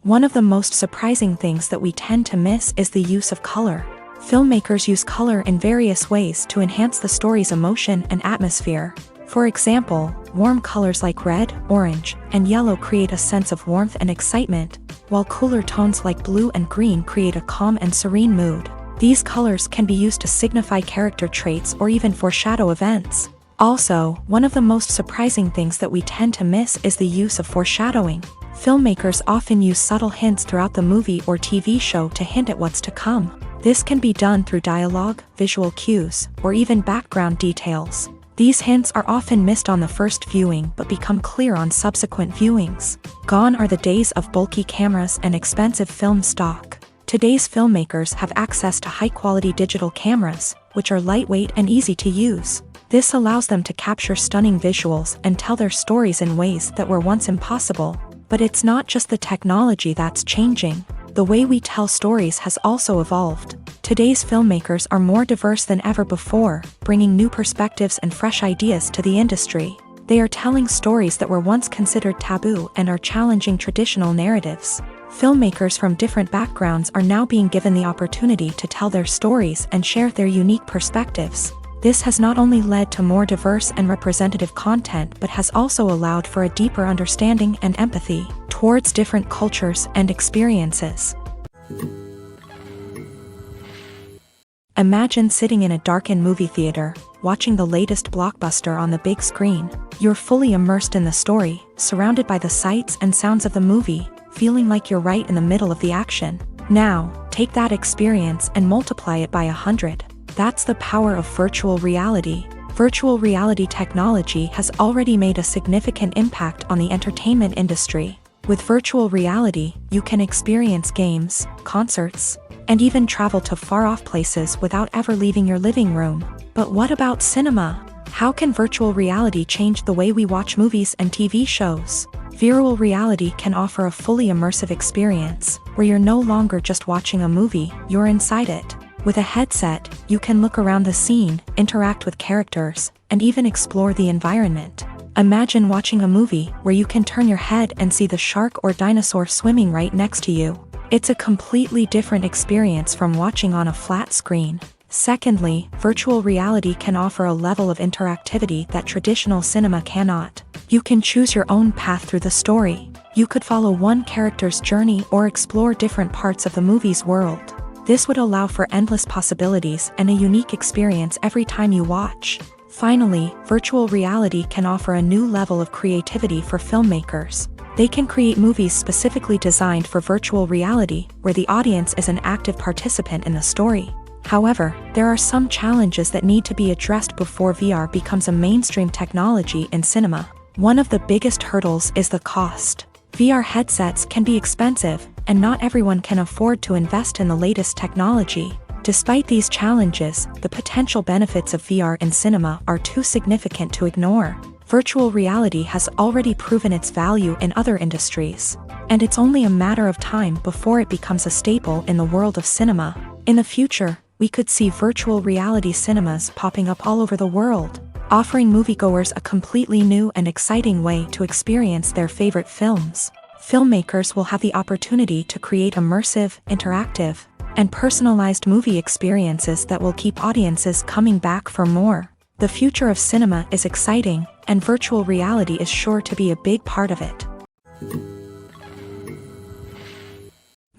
[SPEAKER 1] One of the most surprising things that we tend to miss is the use of color. Filmmakers use color in various ways to enhance the story's emotion and atmosphere. For example, warm colors like red, orange, and yellow create a sense of warmth and excitement, while cooler tones like blue and green create a calm and serene mood. These colors can be used to signify character traits or even foreshadow events. Also, one of the most surprising things that we tend to miss is the use of foreshadowing. Filmmakers often use subtle hints throughout the movie or TV show to hint at what's to come. This can be done through dialogue, visual cues, or even background details. These hints are often missed on the first viewing but become clear on subsequent viewings. Gone are the days of bulky cameras and expensive film stock. Today's filmmakers have access to high-quality digital cameras, which are lightweight and easy to use. This allows them to capture stunning visuals and tell their stories in ways that were once impossible. But it's not just the technology that's changing. The way we tell stories has also evolved. Today's filmmakers are more diverse than ever before, bringing new perspectives and fresh ideas to the industry. They are telling stories that were once considered taboo and are challenging traditional narratives. Filmmakers from different backgrounds are now being given the opportunity to tell their stories and share their unique perspectives. This has not only led to more diverse and representative content but has also allowed for a deeper understanding and empathy towards different cultures and experiences. Imagine sitting in a darkened movie theater, watching the latest blockbuster on the big screen. You're fully immersed in the story, surrounded by the sights and sounds of the movie, feeling like you're right in the middle of the action. Now, take that experience and multiply it by 100. That's the power of virtual reality. Virtual reality technology has already made a significant impact on the entertainment industry. With virtual reality, you can experience games, concerts, and even travel to far-off places without ever leaving your living room. But what about cinema? How can virtual reality change the way we watch movies and TV shows? Virtual reality can offer a fully immersive experience, where you're no longer just watching a movie, you're inside it. With a headset, you can look around the scene, interact with characters, and even explore the environment. Imagine watching a movie where you can turn your head and see the shark or dinosaur swimming right next to you. It's a completely different experience from watching on a flat screen. Secondly, virtual reality can offer a level of interactivity that traditional cinema cannot. You can choose your own path through the story. You could follow one character's journey or explore different parts of the movie's world. This would allow for endless possibilities and a unique experience every time you watch. Finally, virtual reality can offer a new level of creativity for filmmakers. They can create movies specifically designed for virtual reality, where the audience is an active participant in the story. However, there are some challenges that need to be addressed before VR becomes a mainstream technology in cinema. One of the biggest hurdles is the cost. VR headsets can be expensive, and not everyone can afford to invest in the latest technology. Despite these challenges, the potential benefits of VR in cinema are too significant to ignore. Virtual reality has already proven its value in other industries, and it's only a matter of time before it becomes a staple in the world of cinema. In the future, we could see virtual reality cinemas popping up all over the world, offering moviegoers a completely new and exciting way to experience their favorite films. Filmmakers will have the opportunity to create immersive, interactive, and personalized movie experiences that will keep audiences coming back for more. The future of cinema is exciting, and virtual reality is sure to be a big part of it.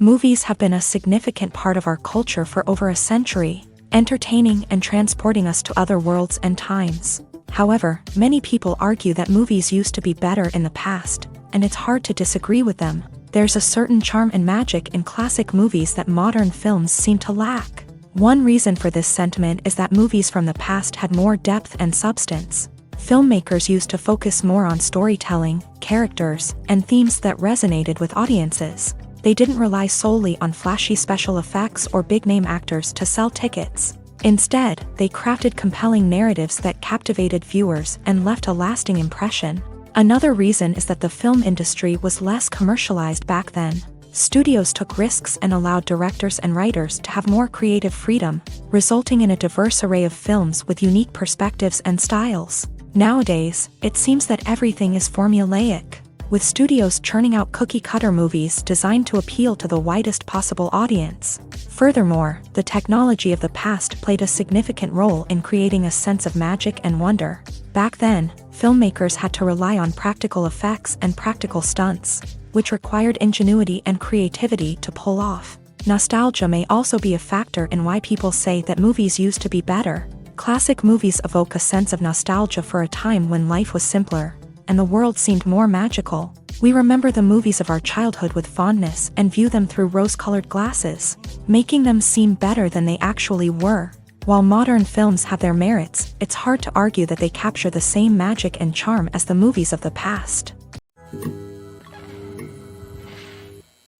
[SPEAKER 1] Movies have been a significant part of our culture for over a century, entertaining and transporting us to other worlds and times. However, many people argue that movies used to be better in the past, and it's hard to disagree with them. There's a certain charm and magic in classic movies that modern films seem to lack. One reason for this sentiment is that movies from the past had more depth and substance. Filmmakers used to focus more on storytelling, characters, and themes that resonated with audiences. They didn't rely solely on flashy special effects or big-name actors to sell tickets. Instead, they crafted compelling narratives that captivated viewers and left a lasting impression. Another reason is that the film industry was less commercialized back then. Studios took risks and allowed directors and writers to have more creative freedom, resulting in a diverse array of films with unique perspectives and styles. Nowadays, it seems that everything is formulaic, with studios churning out cookie-cutter movies designed to appeal to the widest possible audience. Furthermore, the technology of the past played a significant role in creating a sense of magic and wonder. Back then, filmmakers had to rely on practical effects and practical stunts, which required ingenuity and creativity to pull off. Nostalgia may also be a factor in why people say that movies used to be better. Classic movies evoke a sense of nostalgia for a time when life was simpler, and the world seemed more magical. We remember the movies of our childhood with fondness and view them through rose-colored glasses, making them seem better than they actually were. While modern films have their merits, it's hard to argue that they capture the same magic and charm as the movies of the past.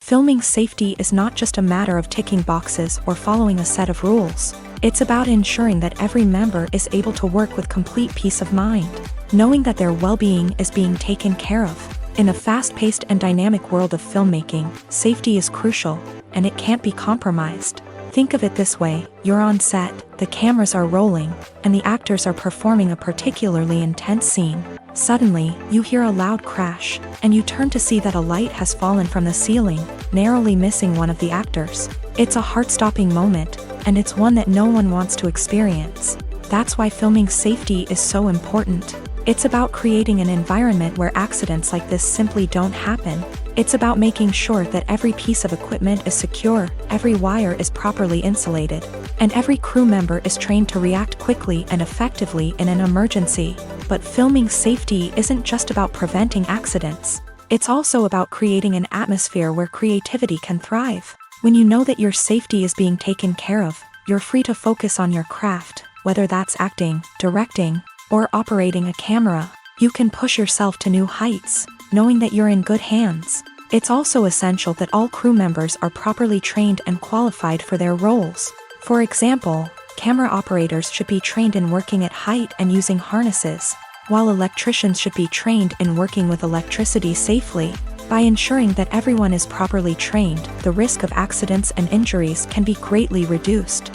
[SPEAKER 1] Filming safety is not just a matter of ticking boxes or following a set of rules. It's about ensuring that every member is able to work with complete peace of mind, knowing that their well-being is being taken care of. In a fast-paced and dynamic world of filmmaking, safety is crucial, and it can't be compromised. Think of it this way: you're on set, the cameras are rolling, and the actors are performing a particularly intense scene. Suddenly, you hear a loud crash, and you turn to see that a light has fallen from the ceiling, narrowly missing one of the actors. It's a heart-stopping moment, and it's one that no one wants to experience. That's why filming safety is so important. It's about creating an environment where accidents like this simply don't happen. It's about making sure that every piece of equipment is secure, every wire is properly insulated, and every crew member is trained to react quickly and effectively in an emergency. But filming safety isn't just about preventing accidents. It's also about creating an atmosphere where creativity can thrive. When you know that your safety is being taken care of, you're free to focus on your craft, whether that's acting, directing, or operating a camera. You can push yourself to new heights, knowing that you're in good hands. It's also essential that all crew members are properly trained and qualified for their roles. For example, camera operators should be trained in working at height and using harnesses, while electricians should be trained in working with electricity safely. By ensuring that everyone is properly trained, the risk of accidents and injuries can be greatly reduced.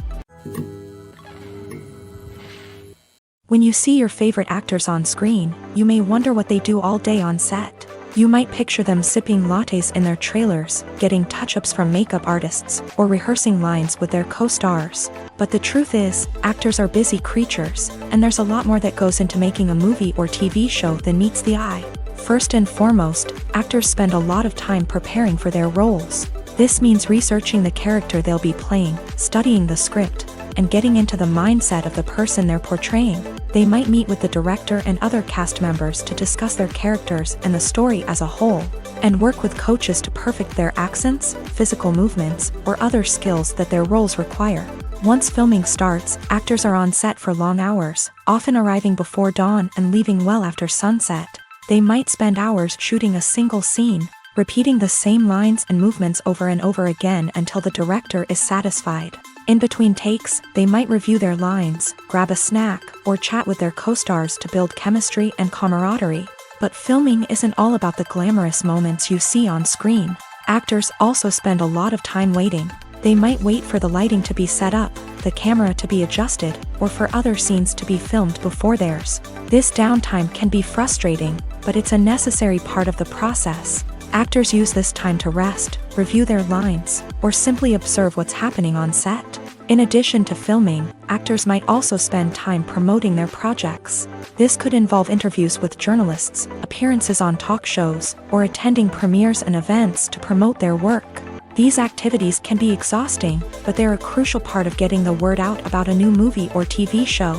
[SPEAKER 1] When you see your favorite actors on screen, you may wonder what they do all day on set. You might picture them sipping lattes in their trailers, getting touch-ups from makeup artists, or rehearsing lines with their co-stars. But the truth is, actors are busy creatures, and there's a lot more that goes into making a movie or TV show than meets the eye. First and foremost, actors spend a lot of time preparing for their roles. This means researching the character they'll be playing, studying the script, and getting into the mindset of the person they're portraying. They might meet with the director and other cast members to discuss their characters and the story as a whole, and work with coaches to perfect their accents, physical movements, or other skills that their roles require. Once filming starts, actors are on set for long hours, often arriving before dawn and leaving well after sunset. They might spend hours shooting a single scene, repeating the same lines and movements over and over again until the director is satisfied. In between takes, they might review their lines, grab a snack, or chat with their co-stars to build chemistry and camaraderie. But filming isn't all about the glamorous moments you see on screen. Actors also spend a lot of time waiting. They might wait for the lighting to be set up, the camera to be adjusted, or for other scenes to be filmed before theirs. This downtime can be frustrating, but it's a necessary part of the process. Actors use this time to rest, review their lines, or simply observe what's happening on set. In addition to filming, actors might also spend time promoting their projects. This could involve interviews with journalists, appearances on talk shows, or attending premieres and events to promote their work. These activities can be exhausting, but they're a crucial part of getting the word out about a new movie or TV show.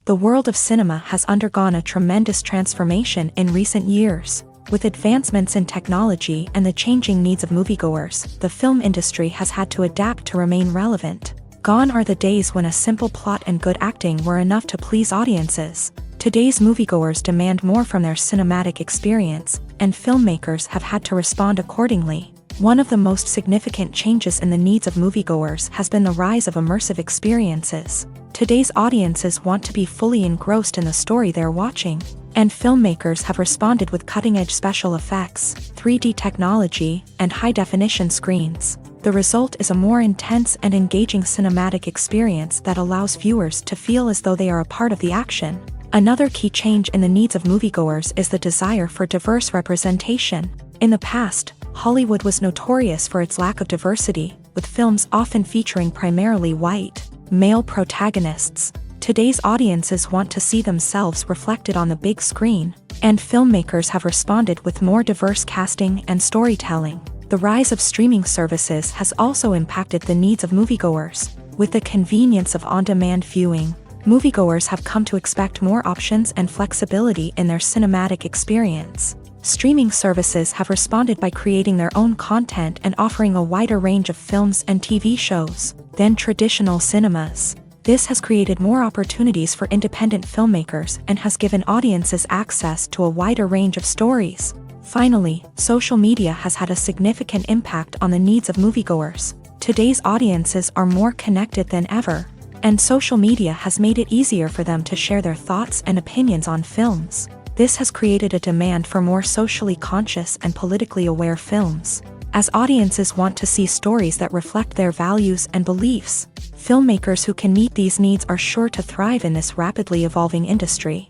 [SPEAKER 1] The world of cinema has undergone a tremendous transformation in recent years. With advancements in technology and the changing needs of moviegoers, the film industry has had to adapt to remain relevant. Gone are the days when a simple plot and good acting were enough to please audiences. Today's moviegoers demand more from their cinematic experience, and filmmakers have had to respond accordingly. One of the most significant changes in the needs of moviegoers has been the rise of immersive experiences. Today's audiences want to be fully engrossed in the story they're watching, and filmmakers have responded with cutting-edge special effects, 3D technology, and high-definition screens. The result is a more intense and engaging cinematic experience that allows viewers to feel as though they are a part of the action. Another key change in the needs of moviegoers is the desire for diverse representation. In the past, Hollywood was notorious for its lack of diversity, with films often featuring primarily white, male protagonists. Today's audiences want to see themselves reflected on the big screen, and filmmakers have responded with more diverse casting and storytelling. The rise of streaming services has also impacted the needs of moviegoers. With the convenience of on-demand viewing, moviegoers have come to expect more options and flexibility in their cinematic experience. Streaming services have responded by creating their own content and offering a wider range of films and TV shows than traditional cinemas. This has created more opportunities for independent filmmakers and has given audiences access to a wider range of stories. Finally, social media has had a significant impact on the needs of moviegoers. Today's audiences are more connected than ever, and social media has made it easier for them to share their thoughts and opinions on films. This has created a demand for more socially conscious and politically aware films. As audiences want to see stories that reflect their values and beliefs, filmmakers who can meet these needs are sure to thrive in this rapidly evolving industry.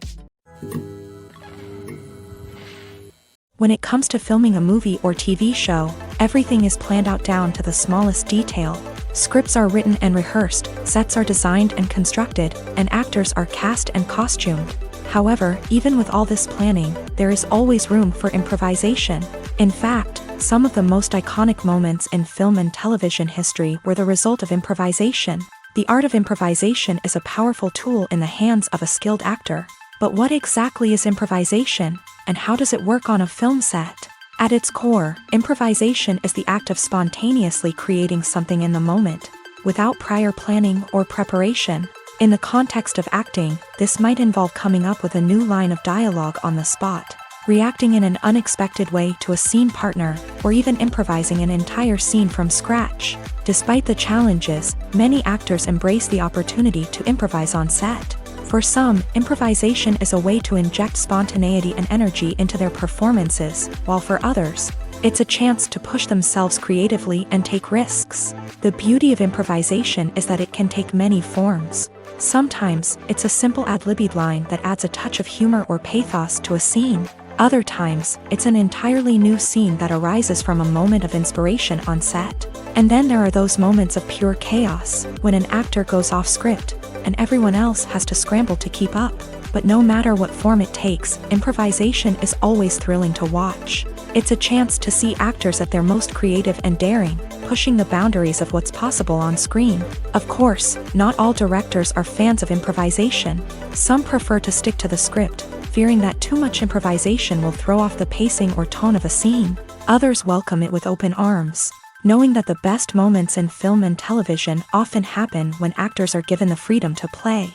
[SPEAKER 1] When it comes to filming a movie or TV show, everything is planned out down to the smallest detail. Scripts are written and rehearsed, sets are designed and constructed, and actors are cast and costumed. However, even with all this planning, there is always room for improvisation. In fact, some of the most iconic moments in film and television history were the result of improvisation. The art of improvisation is a powerful tool in the hands of a skilled actor. But what exactly is improvisation, and how does it work on a film set? At its core, improvisation is the act of spontaneously creating something in the moment, without prior planning or preparation. In the context of acting, this might involve coming up with a new line of dialogue on the spot, reacting in an unexpected way to a scene partner, or even improvising an entire scene from scratch. Despite the challenges, many actors embrace the opportunity to improvise on set. For some, improvisation is a way to inject spontaneity and energy into their performances, while for others, it's a chance to push themselves creatively and take risks. The beauty of improvisation is that it can take many forms. Sometimes, it's a simple ad-libbed line that adds a touch of humor or pathos to a scene. Other times, it's an entirely new scene that arises from a moment of inspiration on set. And then there are those moments of pure chaos, when an actor goes off script, and everyone else has to scramble to keep up. But no matter what form it takes, improvisation is always thrilling to watch. It's a chance to see actors at their most creative and daring, pushing the boundaries of what's possible on screen. Of course, not all directors are fans of improvisation. Some prefer to stick to the script, fearing that too much improvisation will throw off the pacing or tone of a scene. Others welcome it with open arms, knowing that the best moments in film and television often happen when actors are given the freedom to play.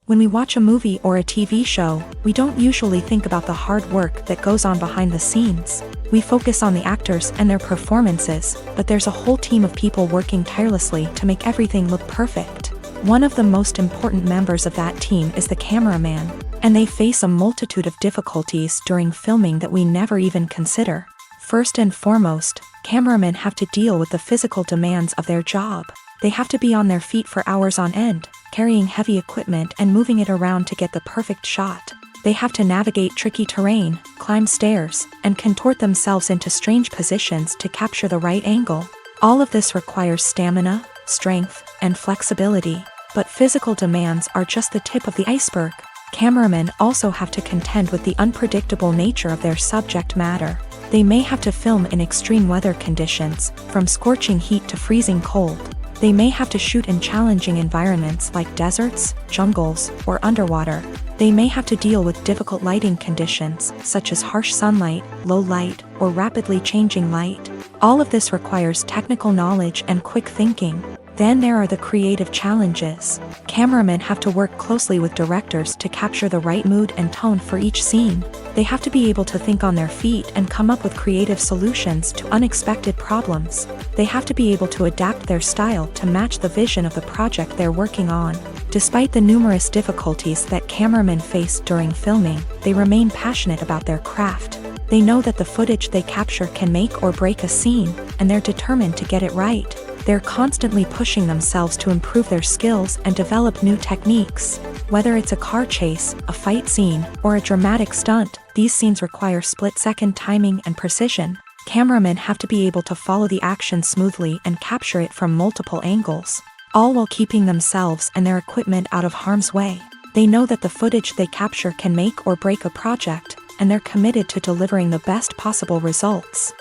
[SPEAKER 1] When we watch a movie or a TV show, we don't usually think about the hard work that goes on behind the scenes. We focus on the actors and their performances, but there's a whole team of people working tirelessly to make everything look perfect. One of the most important members of that team is the cameraman, and they face a multitude of difficulties during filming that we never even consider. First and foremost, cameramen have to deal with the physical demands of their job. They have to be on their feet for hours on end, carrying heavy equipment and moving it around to get the perfect shot. They have to navigate tricky terrain, climb stairs, and contort themselves into strange positions to capture the right angle. All of this requires stamina, strength, and flexibility. But physical demands are just the tip of the iceberg. Cameramen also have to contend with the unpredictable nature of their subject matter. They may have to film in extreme weather conditions, from scorching heat to freezing cold. They may have to shoot in challenging environments like deserts, jungles, or underwater. They may have to deal with difficult lighting conditions, such as harsh sunlight, low light, or rapidly changing light. All of this requires technical knowledge and quick thinking. Then there are the creative challenges. Cameramen have to work closely with directors to capture the right mood and tone for each scene. They have to be able to think on their feet and come up with creative solutions to unexpected problems. They have to be able to adapt their style to match the vision of the project they're working on. Despite the numerous difficulties that cameramen face during filming, they remain passionate about their craft. They know that the footage they capture can make or break a scene, and they're determined to get it right. They're constantly pushing themselves to improve their skills and develop new techniques. Whether it's a car chase, a fight scene, or a dramatic stunt, these scenes require split-second timing and precision. Cameramen have to be able to follow the action smoothly and capture it from multiple angles, all while keeping themselves and their equipment out of harm's way. They know that the footage they capture can make or break a project, and they're committed to delivering the best possible results.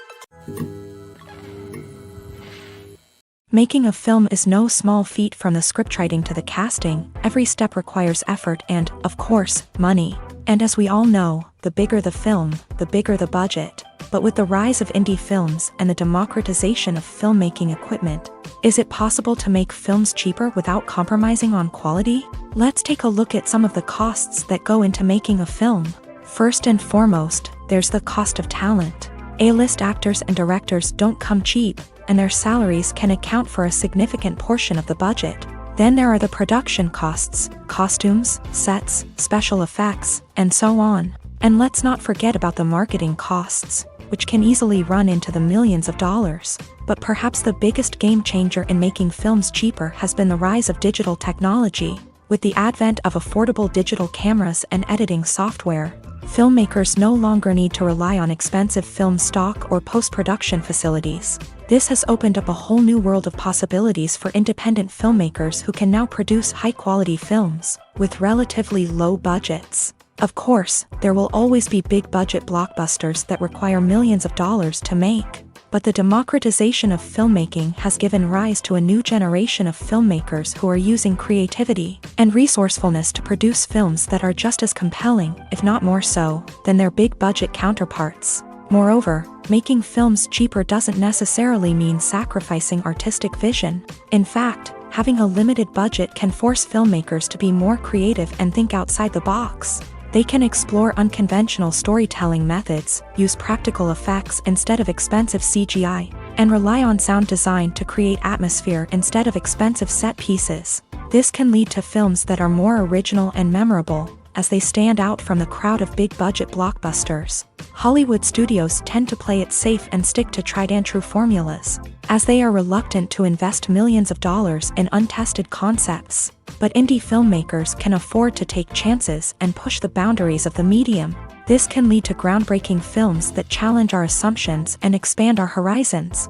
[SPEAKER 1] Making a film is no small feat. From the scriptwriting to the casting. Every step requires effort and, of course, money. And as we all know, the bigger the film, the bigger the budget. But with the rise of indie films and the democratization of filmmaking equipment, is it possible to make films cheaper without compromising on quality? Let's take a look at some of the costs that go into making a film. First and foremost, there's the cost of talent. A-list actors and directors don't come cheap, and their salaries can account for a significant portion of the budget. Then there are the production costs, costumes, sets, special effects, and so on. And let's not forget about the marketing costs, which can easily run into the millions of dollars. But perhaps the biggest game changer in making films cheaper has been the rise of digital technology. With the advent of affordable digital cameras and editing software, filmmakers no longer need to rely on expensive film stock or post-production facilities. This has opened up a whole new world of possibilities for independent filmmakers who can now produce high-quality films with relatively low budgets. Of course, there will always be big-budget blockbusters that require millions of dollars to make. But the democratization of filmmaking has given rise to a new generation of filmmakers who are using creativity and resourcefulness to produce films that are just as compelling, if not more so, than their big-budget counterparts. Moreover, making films cheaper doesn't necessarily mean sacrificing artistic vision. In fact, having a limited budget can force filmmakers to be more creative and think outside the box. They can explore unconventional storytelling methods, use practical effects instead of expensive CGI, and rely on sound design to create atmosphere instead of expensive set pieces. This can lead to films that are more original and memorable, as they stand out from the crowd of big-budget blockbusters. Hollywood studios tend to play it safe and stick to tried-and-true formulas, as they are reluctant to invest millions of dollars in untested concepts. But indie filmmakers can afford to take chances and push the boundaries of the medium. This can lead to groundbreaking films that challenge our assumptions and expand our horizons.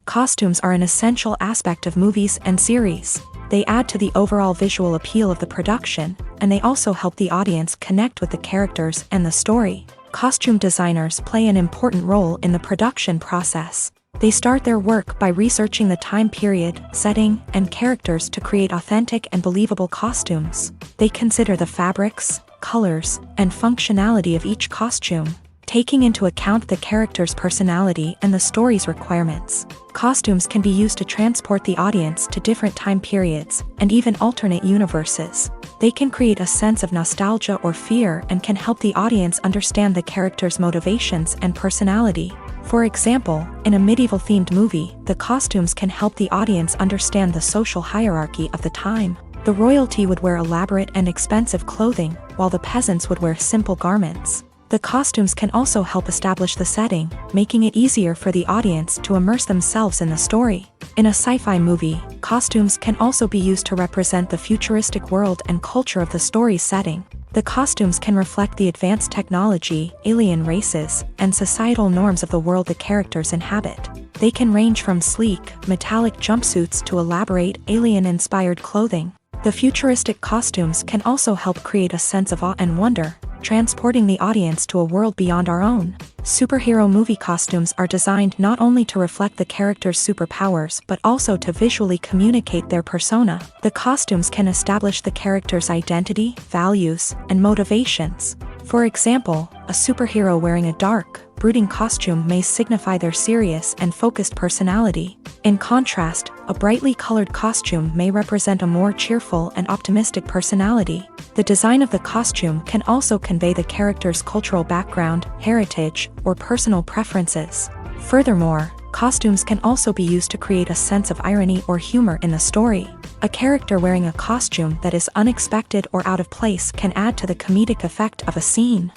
[SPEAKER 1] Costumes are an essential aspect of movies and series. They add to the overall visual appeal of the production, and they also help the audience connect with the characters and the story. Costume designers play an important role in the production process. They start their work by researching the time period, setting, and characters to create authentic and believable costumes. They consider the fabrics, colors, and functionality of each costume, taking into account the character's personality and the story's requirements. Costumes can be used to transport the audience to different time periods, and even alternate universes. They can create a sense of nostalgia or fear and can help the audience understand the character's motivations and personality. For example, in a medieval-themed movie, the costumes can help the audience understand the social hierarchy of the time. The royalty would wear elaborate and expensive clothing, while the peasants would wear simple garments. The costumes can also help establish the setting, making it easier for the audience to immerse themselves in the story. In a sci-fi movie, costumes can also be used to represent the futuristic world and culture of the story's setting. The costumes can reflect the advanced technology, alien races, and societal norms of the world the characters inhabit. They can range from sleek, metallic jumpsuits to elaborate, alien-inspired clothing. The futuristic costumes can also help create a sense of awe and wonder, transporting the audience to a world beyond our own. Superhero movie costumes are designed not only to reflect the character's superpowers but also to visually communicate their persona. The costumes can establish the character's identity, values, and motivations. For example, a superhero wearing a dark, brooding costume may signify their serious and focused personality. In contrast, a brightly colored costume may represent a more cheerful and optimistic personality. The design of the costume can also convey the character's cultural background, heritage, or personal preferences. Furthermore, costumes can also be used to create a sense of irony or humor in the story. A character wearing a costume that is unexpected or out of place can add to the comedic effect of a scene.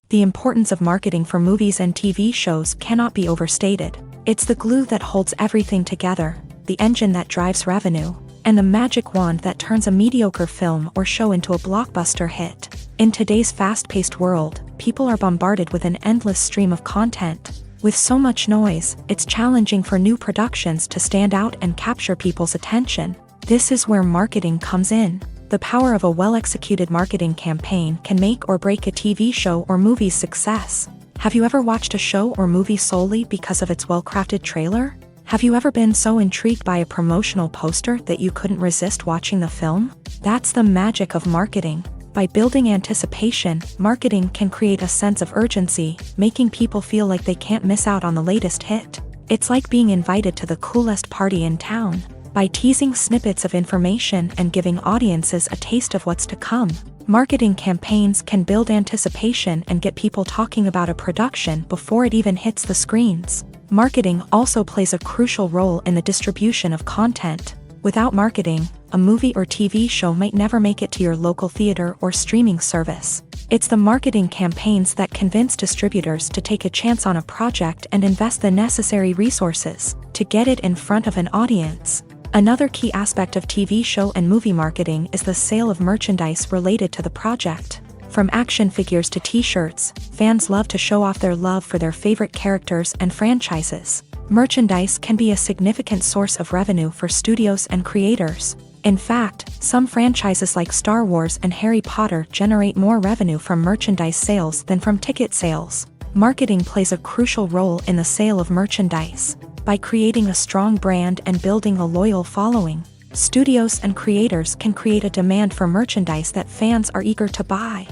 [SPEAKER 1] The importance of marketing for movies and TV shows cannot be overstated. It's the glue that holds everything together, the engine that drives revenue, and the magic wand that turns a mediocre film or show into a blockbuster hit. In today's fast-paced world, people are bombarded with an endless stream of content. With so much noise, it's challenging for new productions to stand out and capture people's attention. This is where marketing comes in. The power of a well-executed marketing campaign can make or break a TV show or movie's success. Have you ever watched a show or movie solely because of its well-crafted trailer? Have you ever been so intrigued by a promotional poster that you couldn't resist watching the film? That's the magic of marketing. By building anticipation, marketing can create a sense of urgency, making people feel like they can't miss out on the latest hit. It's like being invited to the coolest party in town. By teasing snippets of information and giving audiences a taste of what's to come, marketing campaigns can build anticipation and get people talking about a production before it even hits the screens. Marketing also plays a crucial role in the distribution of content. Without marketing, a movie or TV show might never make it to your local theater or streaming service. It's the marketing campaigns that convince distributors to take a chance on a project and invest the necessary resources to get it in front of an audience. Another key aspect of TV show and movie marketing is the sale of merchandise related to the project. From action figures to t-shirts, fans love to show off their love for their favorite characters and franchises. Merchandise can be a significant source of revenue for studios and creators. In fact, some franchises like Star Wars and Harry Potter generate more revenue from merchandise sales than from ticket sales. Marketing plays a crucial role in the sale of merchandise. By creating a strong brand and building a loyal following, studios and creators can create a demand for merchandise that fans are eager to buy.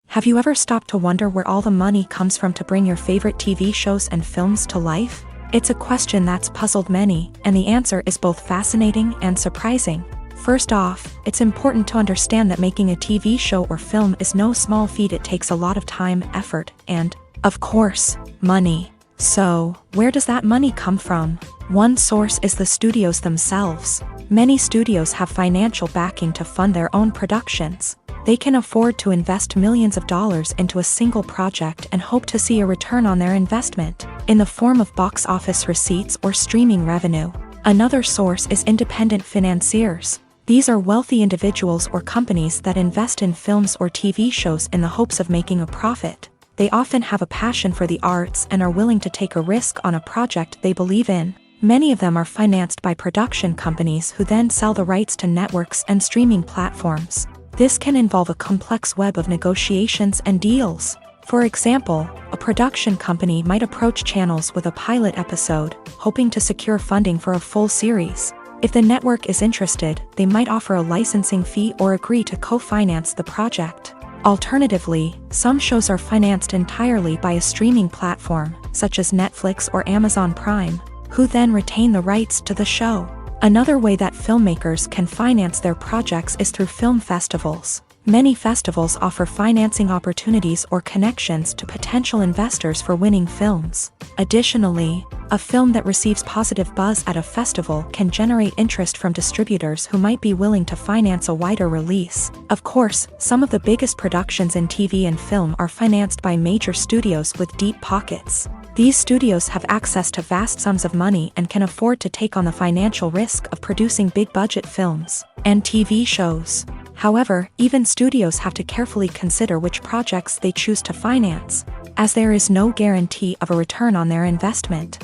[SPEAKER 1] Have you ever stopped to wonder where all the money comes from to bring your favorite TV shows and films to life? It's a question that's puzzled many, and the answer is both fascinating and surprising. First off, it's important to understand that making a TV show or film is no small feat. It takes a lot of time, effort, and, of course, money. So, where does that money come from? One source is the studios themselves. Many studios have financial backing to fund their own productions. They can afford to invest millions of dollars into a single project and hope to see a return on their investment, in the form of box office receipts or streaming revenue. Another source is independent financiers. These are wealthy individuals or companies that invest in films or TV shows in the hopes of making a profit. They often have a passion for the arts and are willing to take a risk on a project they believe in. Many of them are financed by production companies who then sell the rights to networks and streaming platforms. This can involve a complex web of negotiations and deals. For example, a production company might approach channels with a pilot episode, hoping to secure funding for a full series. If the network is interested, they might offer a licensing fee or agree to co-finance the project. Alternatively, some shows are financed entirely by a streaming platform, such as Netflix or Amazon Prime, who then retain the rights to the show. Another way that filmmakers can finance their projects is through film festivals. Many festivals offer financing opportunities or connections to potential investors for winning films. Additionally, a film that receives positive buzz at a festival can generate interest from distributors who might be willing to finance a wider release. Of course, some of the biggest productions in TV and film are financed by major studios with deep pockets. These studios have access to vast sums of money and can afford to take on the financial risk of producing big-budget films and TV shows. However, even studios have to carefully consider which projects they choose to finance, as there is no guarantee of a return on their investment.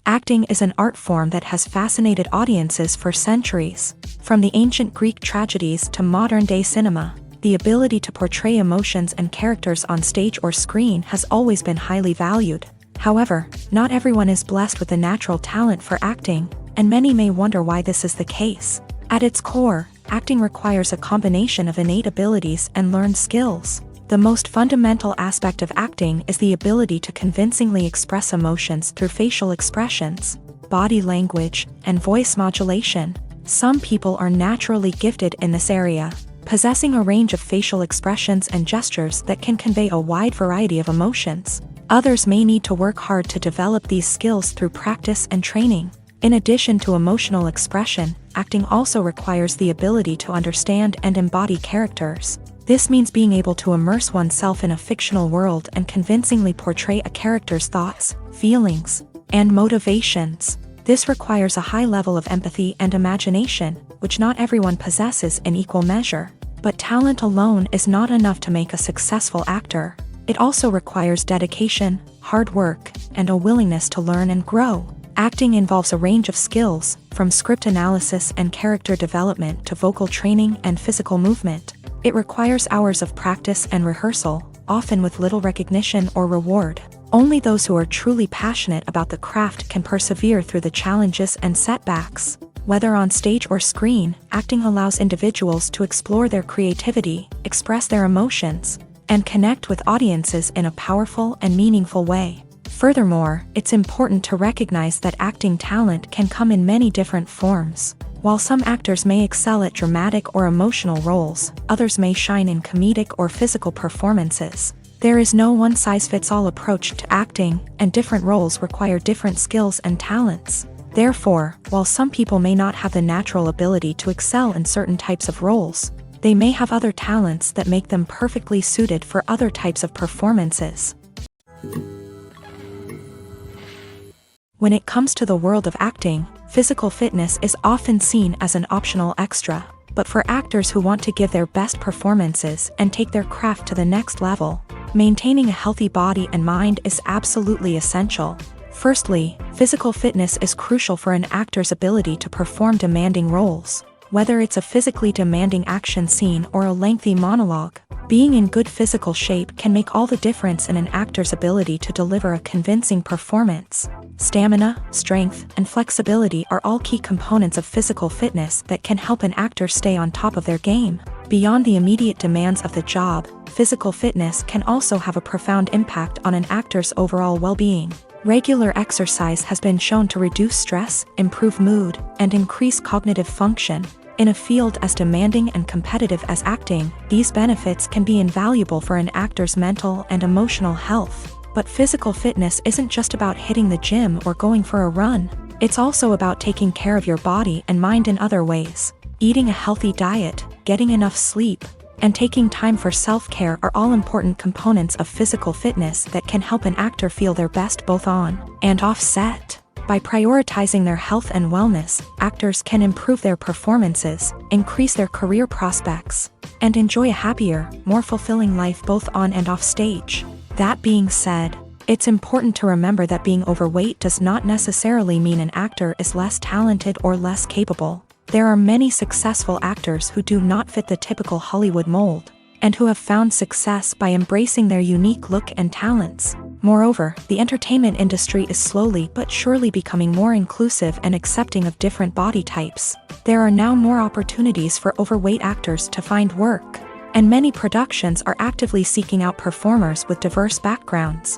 [SPEAKER 1] Acting is an art form that has fascinated audiences for centuries. From the ancient Greek tragedies to modern-day cinema, the ability to portray emotions and characters on stage or screen has always been highly valued. However, not everyone is blessed with the natural talent for acting, and many may wonder why this is the case. At its core, acting requires a combination of innate abilities and learned skills. The most fundamental aspect of acting is the ability to convincingly express emotions through facial expressions, body language, and voice modulation. Some people are naturally gifted in this area, possessing a range of facial expressions and gestures that can convey a wide variety of emotions. Others may need to work hard to develop these skills through practice and training. In addition to emotional expression, acting also requires the ability to understand and embody characters. This means being able to immerse oneself in a fictional world and convincingly portray a character's thoughts, feelings, and motivations. This requires a high level of empathy and imagination, which not everyone possesses in equal measure. But talent alone is not enough to make a successful actor. It also requires dedication, hard work, and a willingness to learn and grow. Acting involves a range of skills, from script analysis and character development to vocal training and physical movement. It requires hours of practice and rehearsal, often with little recognition or reward. Only those who are truly passionate about the craft can persevere through the challenges and setbacks. Whether on stage or screen, acting allows individuals to explore their creativity, express their emotions, and connect with audiences in a powerful and meaningful way. Furthermore, it's important to recognize that acting talent can come in many different forms. While some actors may excel at dramatic or emotional roles, others may shine in comedic or physical performances. There is no one-size-fits-all approach to acting, and different roles require different skills and talents. Therefore, while some people may not have the natural ability to excel in certain types of roles, they may have other talents that make them perfectly suited for other types of performances. When it comes to the world of acting, physical fitness is often seen as an optional extra. But for actors who want to give their best performances and take their craft to the next level, maintaining a healthy body and mind is absolutely essential. Firstly, physical fitness is crucial for an actor's ability to perform demanding roles. Whether it's a physically demanding action scene or a lengthy monologue, being in good physical shape can make all the difference in an actor's ability to deliver a convincing performance. Stamina, strength, and flexibility are all key components of physical fitness that can help an actor stay on top of their game. Beyond the immediate demands of the job, physical fitness can also have a profound impact on an actor's overall well-being. Regular exercise has been shown to reduce stress, improve mood, and increase cognitive function. In a field as demanding and competitive as acting, these benefits can be invaluable for an actor's mental and emotional health. But physical fitness isn't just about hitting the gym or going for a run. It's also about taking care of your body and mind in other ways. Eating a healthy diet, getting enough sleep, and taking time for self-care are all important components of physical fitness that can help an actor feel their best both on and off set. By prioritizing their health and wellness, actors can improve their performances, increase their career prospects, and enjoy a happier, more fulfilling life both on and off stage. That being said, it's important to remember that being overweight does not necessarily mean an actor is less talented or less capable. There are many successful actors who do not fit the typical Hollywood mold, and who have found success by embracing their unique look and talents. Moreover, the entertainment industry is slowly but surely becoming more inclusive and accepting of different body types. There are now more opportunities for overweight actors to find work, and many productions are actively seeking out performers with diverse backgrounds.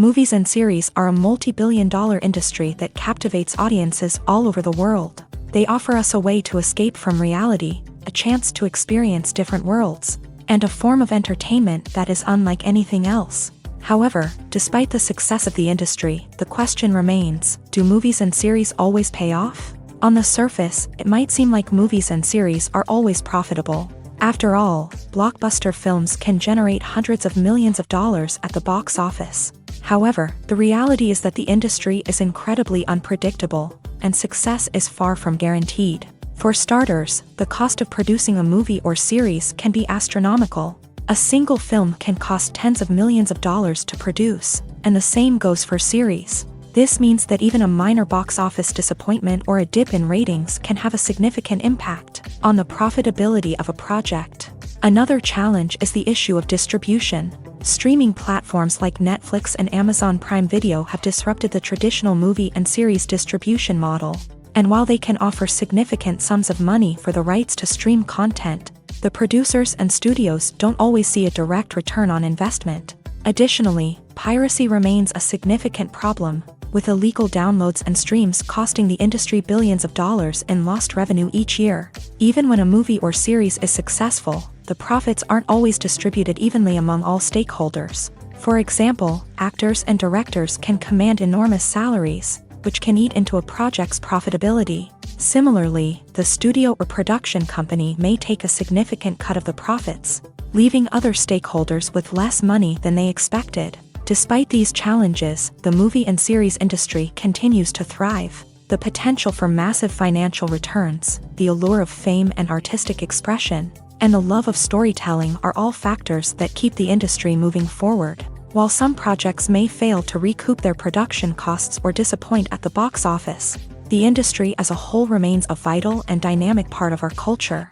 [SPEAKER 1] Movies and series are a multi-billion-dollar industry that captivates audiences all over the world. They offer us a way to escape from reality, a chance to experience different worlds, and a form of entertainment that is unlike anything else. However, despite the success of the industry, the question remains, do movies and series always pay off? On the surface, it might seem like movies and series are always profitable. After all, blockbuster films can generate hundreds of millions of dollars at the box office. However, the reality is that the industry is incredibly unpredictable, and success is far from guaranteed. For starters, the cost of producing a movie or series can be astronomical. A single film can cost tens of millions of dollars to produce, and the same goes for series. This means that even a minor box office disappointment or a dip in ratings can have a significant impact on the profitability of a project. Another challenge is the issue of distribution. Streaming platforms like Netflix and Amazon Prime Video have disrupted the traditional movie and series distribution model. And while they can offer significant sums of money for the rights to stream content, the producers and studios don't always see a direct return on investment. Additionally, piracy remains a significant problem, with illegal downloads and streams costing the industry billions of dollars in lost revenue each year. Even when a movie or series is successful, the profits aren't always distributed evenly among all stakeholders. For example, actors and directors can command enormous salaries, which can eat into a project's profitability. Similarly, the studio or production company may take a significant cut of the profits, leaving other stakeholders with less money than they expected. Despite these challenges, the movie and series industry continues to thrive. The potential for massive financial returns, the allure of fame and artistic expression, and the love of storytelling are all factors that keep the industry moving forward. While some projects may fail to recoup their production costs or disappoint at the box office, the industry as a whole remains a vital and dynamic part of our culture.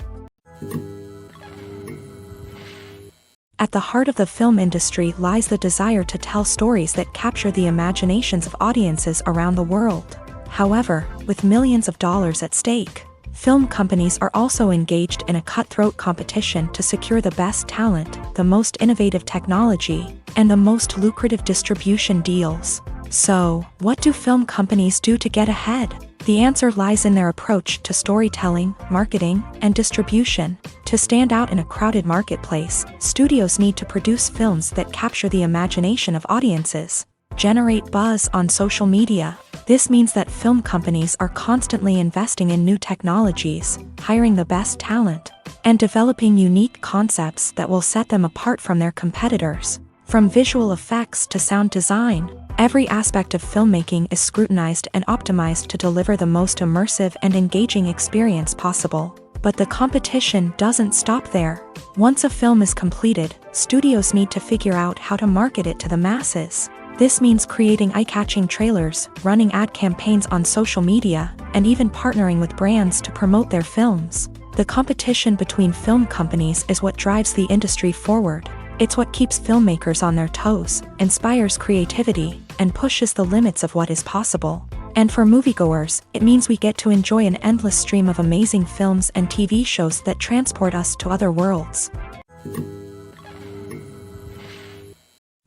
[SPEAKER 1] At the heart of the film industry lies the desire to tell stories that capture the imaginations of audiences around the world. However, with millions of dollars at stake, film companies are also engaged in a cutthroat competition to secure the best talent, the most innovative technology, and the most lucrative distribution deals. So, what do film companies do to get ahead? The answer lies in their approach to storytelling, marketing, and distribution. To stand out in a crowded marketplace, studios need to produce films that capture the imagination of audiences, generate buzz on social media. This means that film companies are constantly investing in new technologies, hiring the best talent, and developing unique concepts that will set them apart from their competitors. From visual effects to sound design, every aspect of filmmaking is scrutinized and optimized to deliver the most immersive and engaging experience possible. But the competition doesn't stop there. Once a film is completed, studios need to figure out how to market it to the masses. This means creating eye-catching trailers, running ad campaigns on social media, and even partnering with brands to promote their films. The competition between film companies is what drives the industry forward. It's what keeps filmmakers on their toes, inspires creativity, and pushes the limits of what is possible. And for moviegoers, it means we get to enjoy an endless stream of amazing films and TV shows that transport us to other worlds.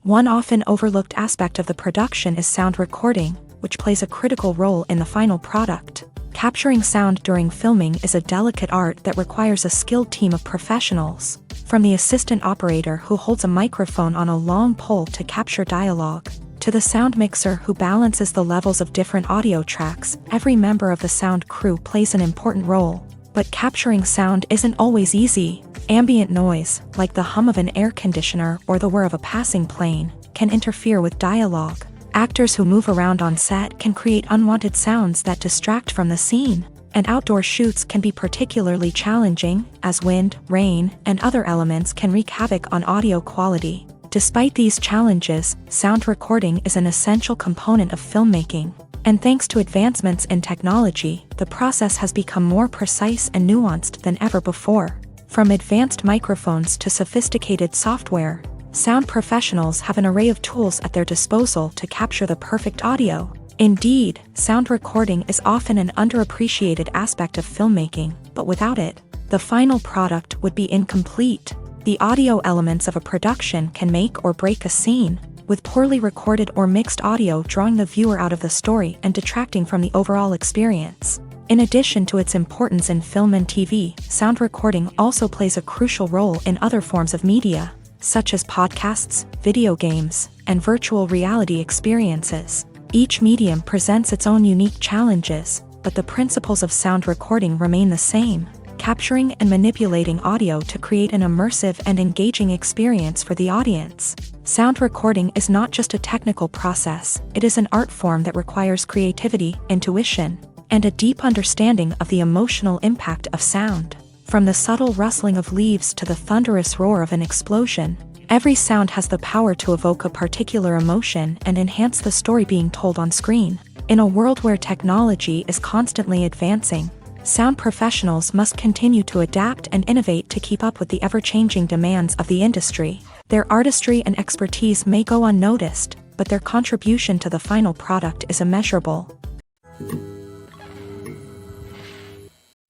[SPEAKER 1] One often overlooked aspect of the production is sound recording, which plays a critical role in the final product. Capturing sound during filming is a delicate art that requires a skilled team of professionals. From the assistant operator who holds a microphone on a long pole to capture dialogue, to the sound mixer who balances the levels of different audio tracks, every member of the sound crew plays an important role. But capturing sound isn't always easy. Ambient noise, like the hum of an air conditioner or the whir of a passing plane, can interfere with dialogue. Actors who move around on set can create unwanted sounds that distract from the scene. And outdoor shoots can be particularly challenging, as wind, rain, and other elements can wreak havoc on audio quality. Despite these challenges, sound recording is an essential component of filmmaking. And thanks to advancements in technology, the process has become more precise and nuanced than ever before. From advanced microphones to sophisticated software, sound professionals have an array of tools at their disposal to capture the perfect audio. Indeed, sound recording is often an underappreciated aspect of filmmaking, but without it, the final product would be incomplete. The audio elements of a production can make or break a scene, with poorly recorded or mixed audio drawing the viewer out of the story and detracting from the overall experience. In addition to its importance in film and TV, sound recording also plays a crucial role in other forms of media, such as podcasts, video games, and virtual reality experiences. Each medium presents its own unique challenges, but the principles of sound recording remain the same, capturing and manipulating audio to create an immersive and engaging experience for the audience. Sound recording is not just a technical process, it is an art form that requires creativity, intuition, and a deep understanding of the emotional impact of sound. From the subtle rustling of leaves to the thunderous roar of an explosion, every sound has the power to evoke a particular emotion and enhance the story being told on screen. In a world where technology is constantly advancing, sound professionals must continue to adapt and innovate to keep up with the ever-changing demands of the industry. Their artistry and expertise may go unnoticed, but their contribution to the final product is immeasurable.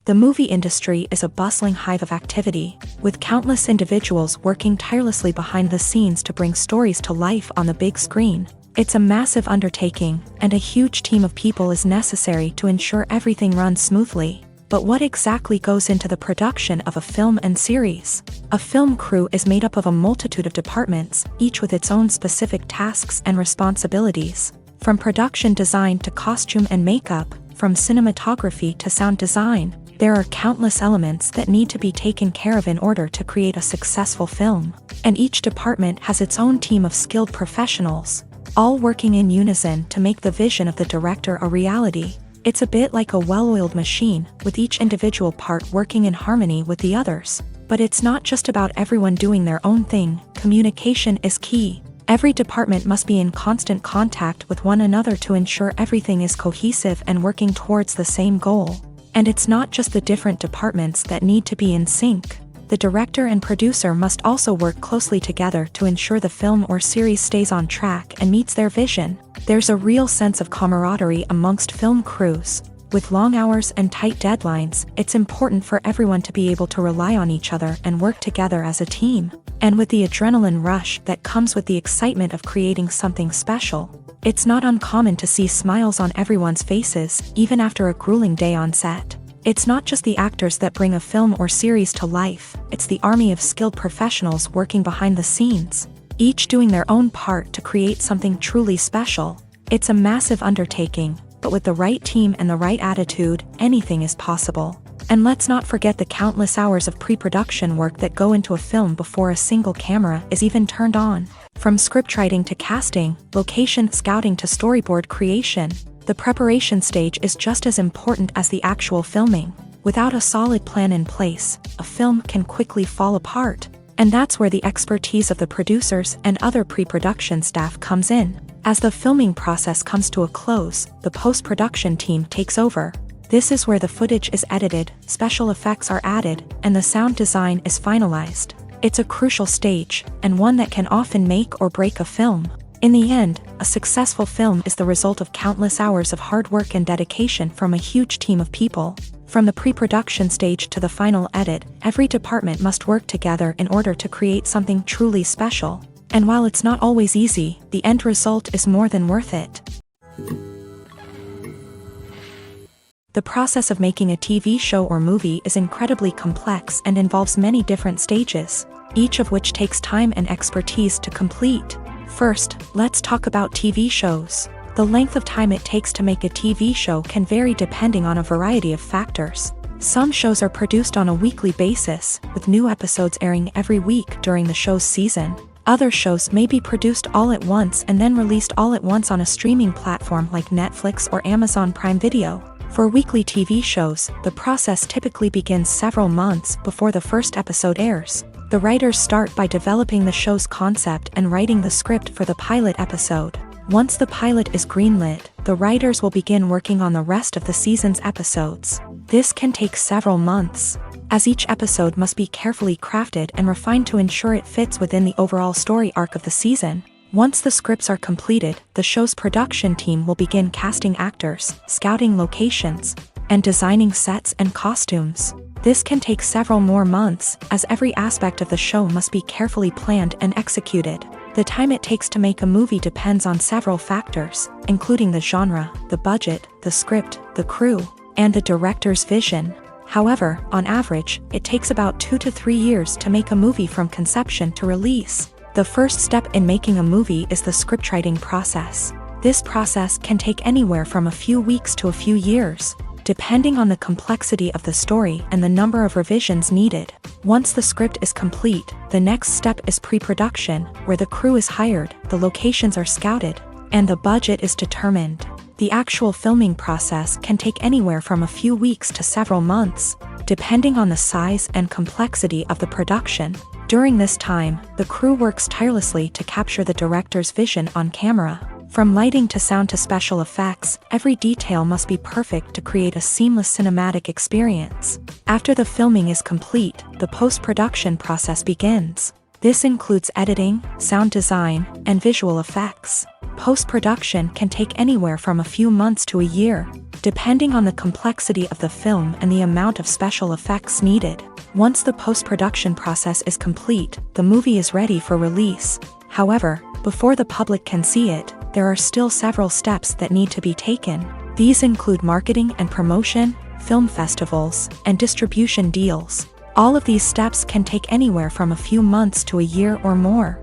[SPEAKER 1] The movie industry is a bustling hive of activity, with countless individuals working tirelessly behind the scenes to bring stories to life on the big screen. It's a massive undertaking, and a huge team of people is necessary to ensure everything runs smoothly. But what exactly goes into the production of a film and series? A film crew is made up of a multitude of departments, each with its own specific tasks and responsibilities. From production design to costume and makeup, from cinematography to sound design, there are countless elements that need to be taken care of in order to create a successful film. And each department has its own team of skilled professionals, all working in unison to make the vision of the director a reality. It's a bit like a well-oiled machine, with each individual part working in harmony with the others. But it's not just about everyone doing their own thing. Communication is key. Every department must be in constant contact with one another to ensure everything is cohesive and working towards the same goal. And it's not just the different departments that need to be in sync. The director and producer must also work closely together to ensure the film or series stays on track and meets their vision. There's a real sense of camaraderie amongst film crews. With long hours and tight deadlines, it's important for everyone to be able to rely on each other and work together as a team. And with the adrenaline rush that comes with the excitement of creating something special, it's not uncommon to see smiles on everyone's faces, even after a grueling day on set. It's not just the actors that bring a film or series to life, it's the army of skilled professionals working behind the scenes, each doing their own part to create something truly special. It's a massive undertaking, but with the right team and the right attitude, anything is possible. And let's not forget the countless hours of pre-production work that go into a film before a single camera is even turned on. From scriptwriting to casting, location scouting to storyboard creation, the preparation stage is just as important as the actual filming. Without a solid plan in place, a film can quickly fall apart. And that's where the expertise of the producers and other pre-production staff comes in. As the filming process comes to a close, the post-production team takes over. This is where the footage is edited, special effects are added, and the sound design is finalized. It's a crucial stage, and one that can often make or break a film. In the end, a successful film is the result of countless hours of hard work and dedication from a huge team of people. From the pre-production stage to the final edit, every department must work together in order to create something truly special. And while it's not always easy, the end result is more than worth it. The process of making a TV show or movie is incredibly complex and involves many different stages, each of which takes time and expertise to complete. First, let's talk about TV shows. The length of time it takes to make a TV show can vary depending on a variety of factors. Some shows are produced on a weekly basis, with new episodes airing every week during the show's season. Other shows may be produced all at once and then released all at once on a streaming platform like Netflix or Amazon Prime Video. For weekly TV shows, the process typically begins several months before the first episode airs. The writers start by developing the show's concept and writing the script for the pilot episode. Once the pilot is greenlit, the writers will begin working on the rest of the season's episodes. This can take several months, as each episode must be carefully crafted and refined to ensure it fits within the overall story arc of the season. Once the scripts are completed, the show's production team will begin casting actors, scouting locations, and designing sets and costumes. This can take several more months, as every aspect of the show must be carefully planned and executed. The time it takes to make a movie depends on several factors, including the genre, the budget, the script, the crew, and the director's vision. However, on average, it takes about 2 to 3 years to make a movie from conception to release. The first step in making a movie is the scriptwriting process. This process can take anywhere from a few weeks to a few years, depending on the complexity of the story and the number of revisions needed. Once the script is complete, the next step is pre-production, where the crew is hired, the locations are scouted, and the budget is determined. The actual filming process can take anywhere from a few weeks to several months, depending on the size and complexity of the production. During this time, the crew works tirelessly to capture the director's vision on camera. From lighting to sound to special effects, every detail must be perfect to create a seamless cinematic experience. After the filming is complete, the post-production process begins. This includes editing, sound design, and visual effects. Post-production can take anywhere from a few months to a year, depending on the complexity of the film and the amount of special effects needed. Once the post-production process is complete, the movie is ready for release. However, before the public can see it, there are still several steps that need to be taken. These include marketing and promotion, film festivals, and distribution deals. All of these steps can take anywhere from a few months to a year or more.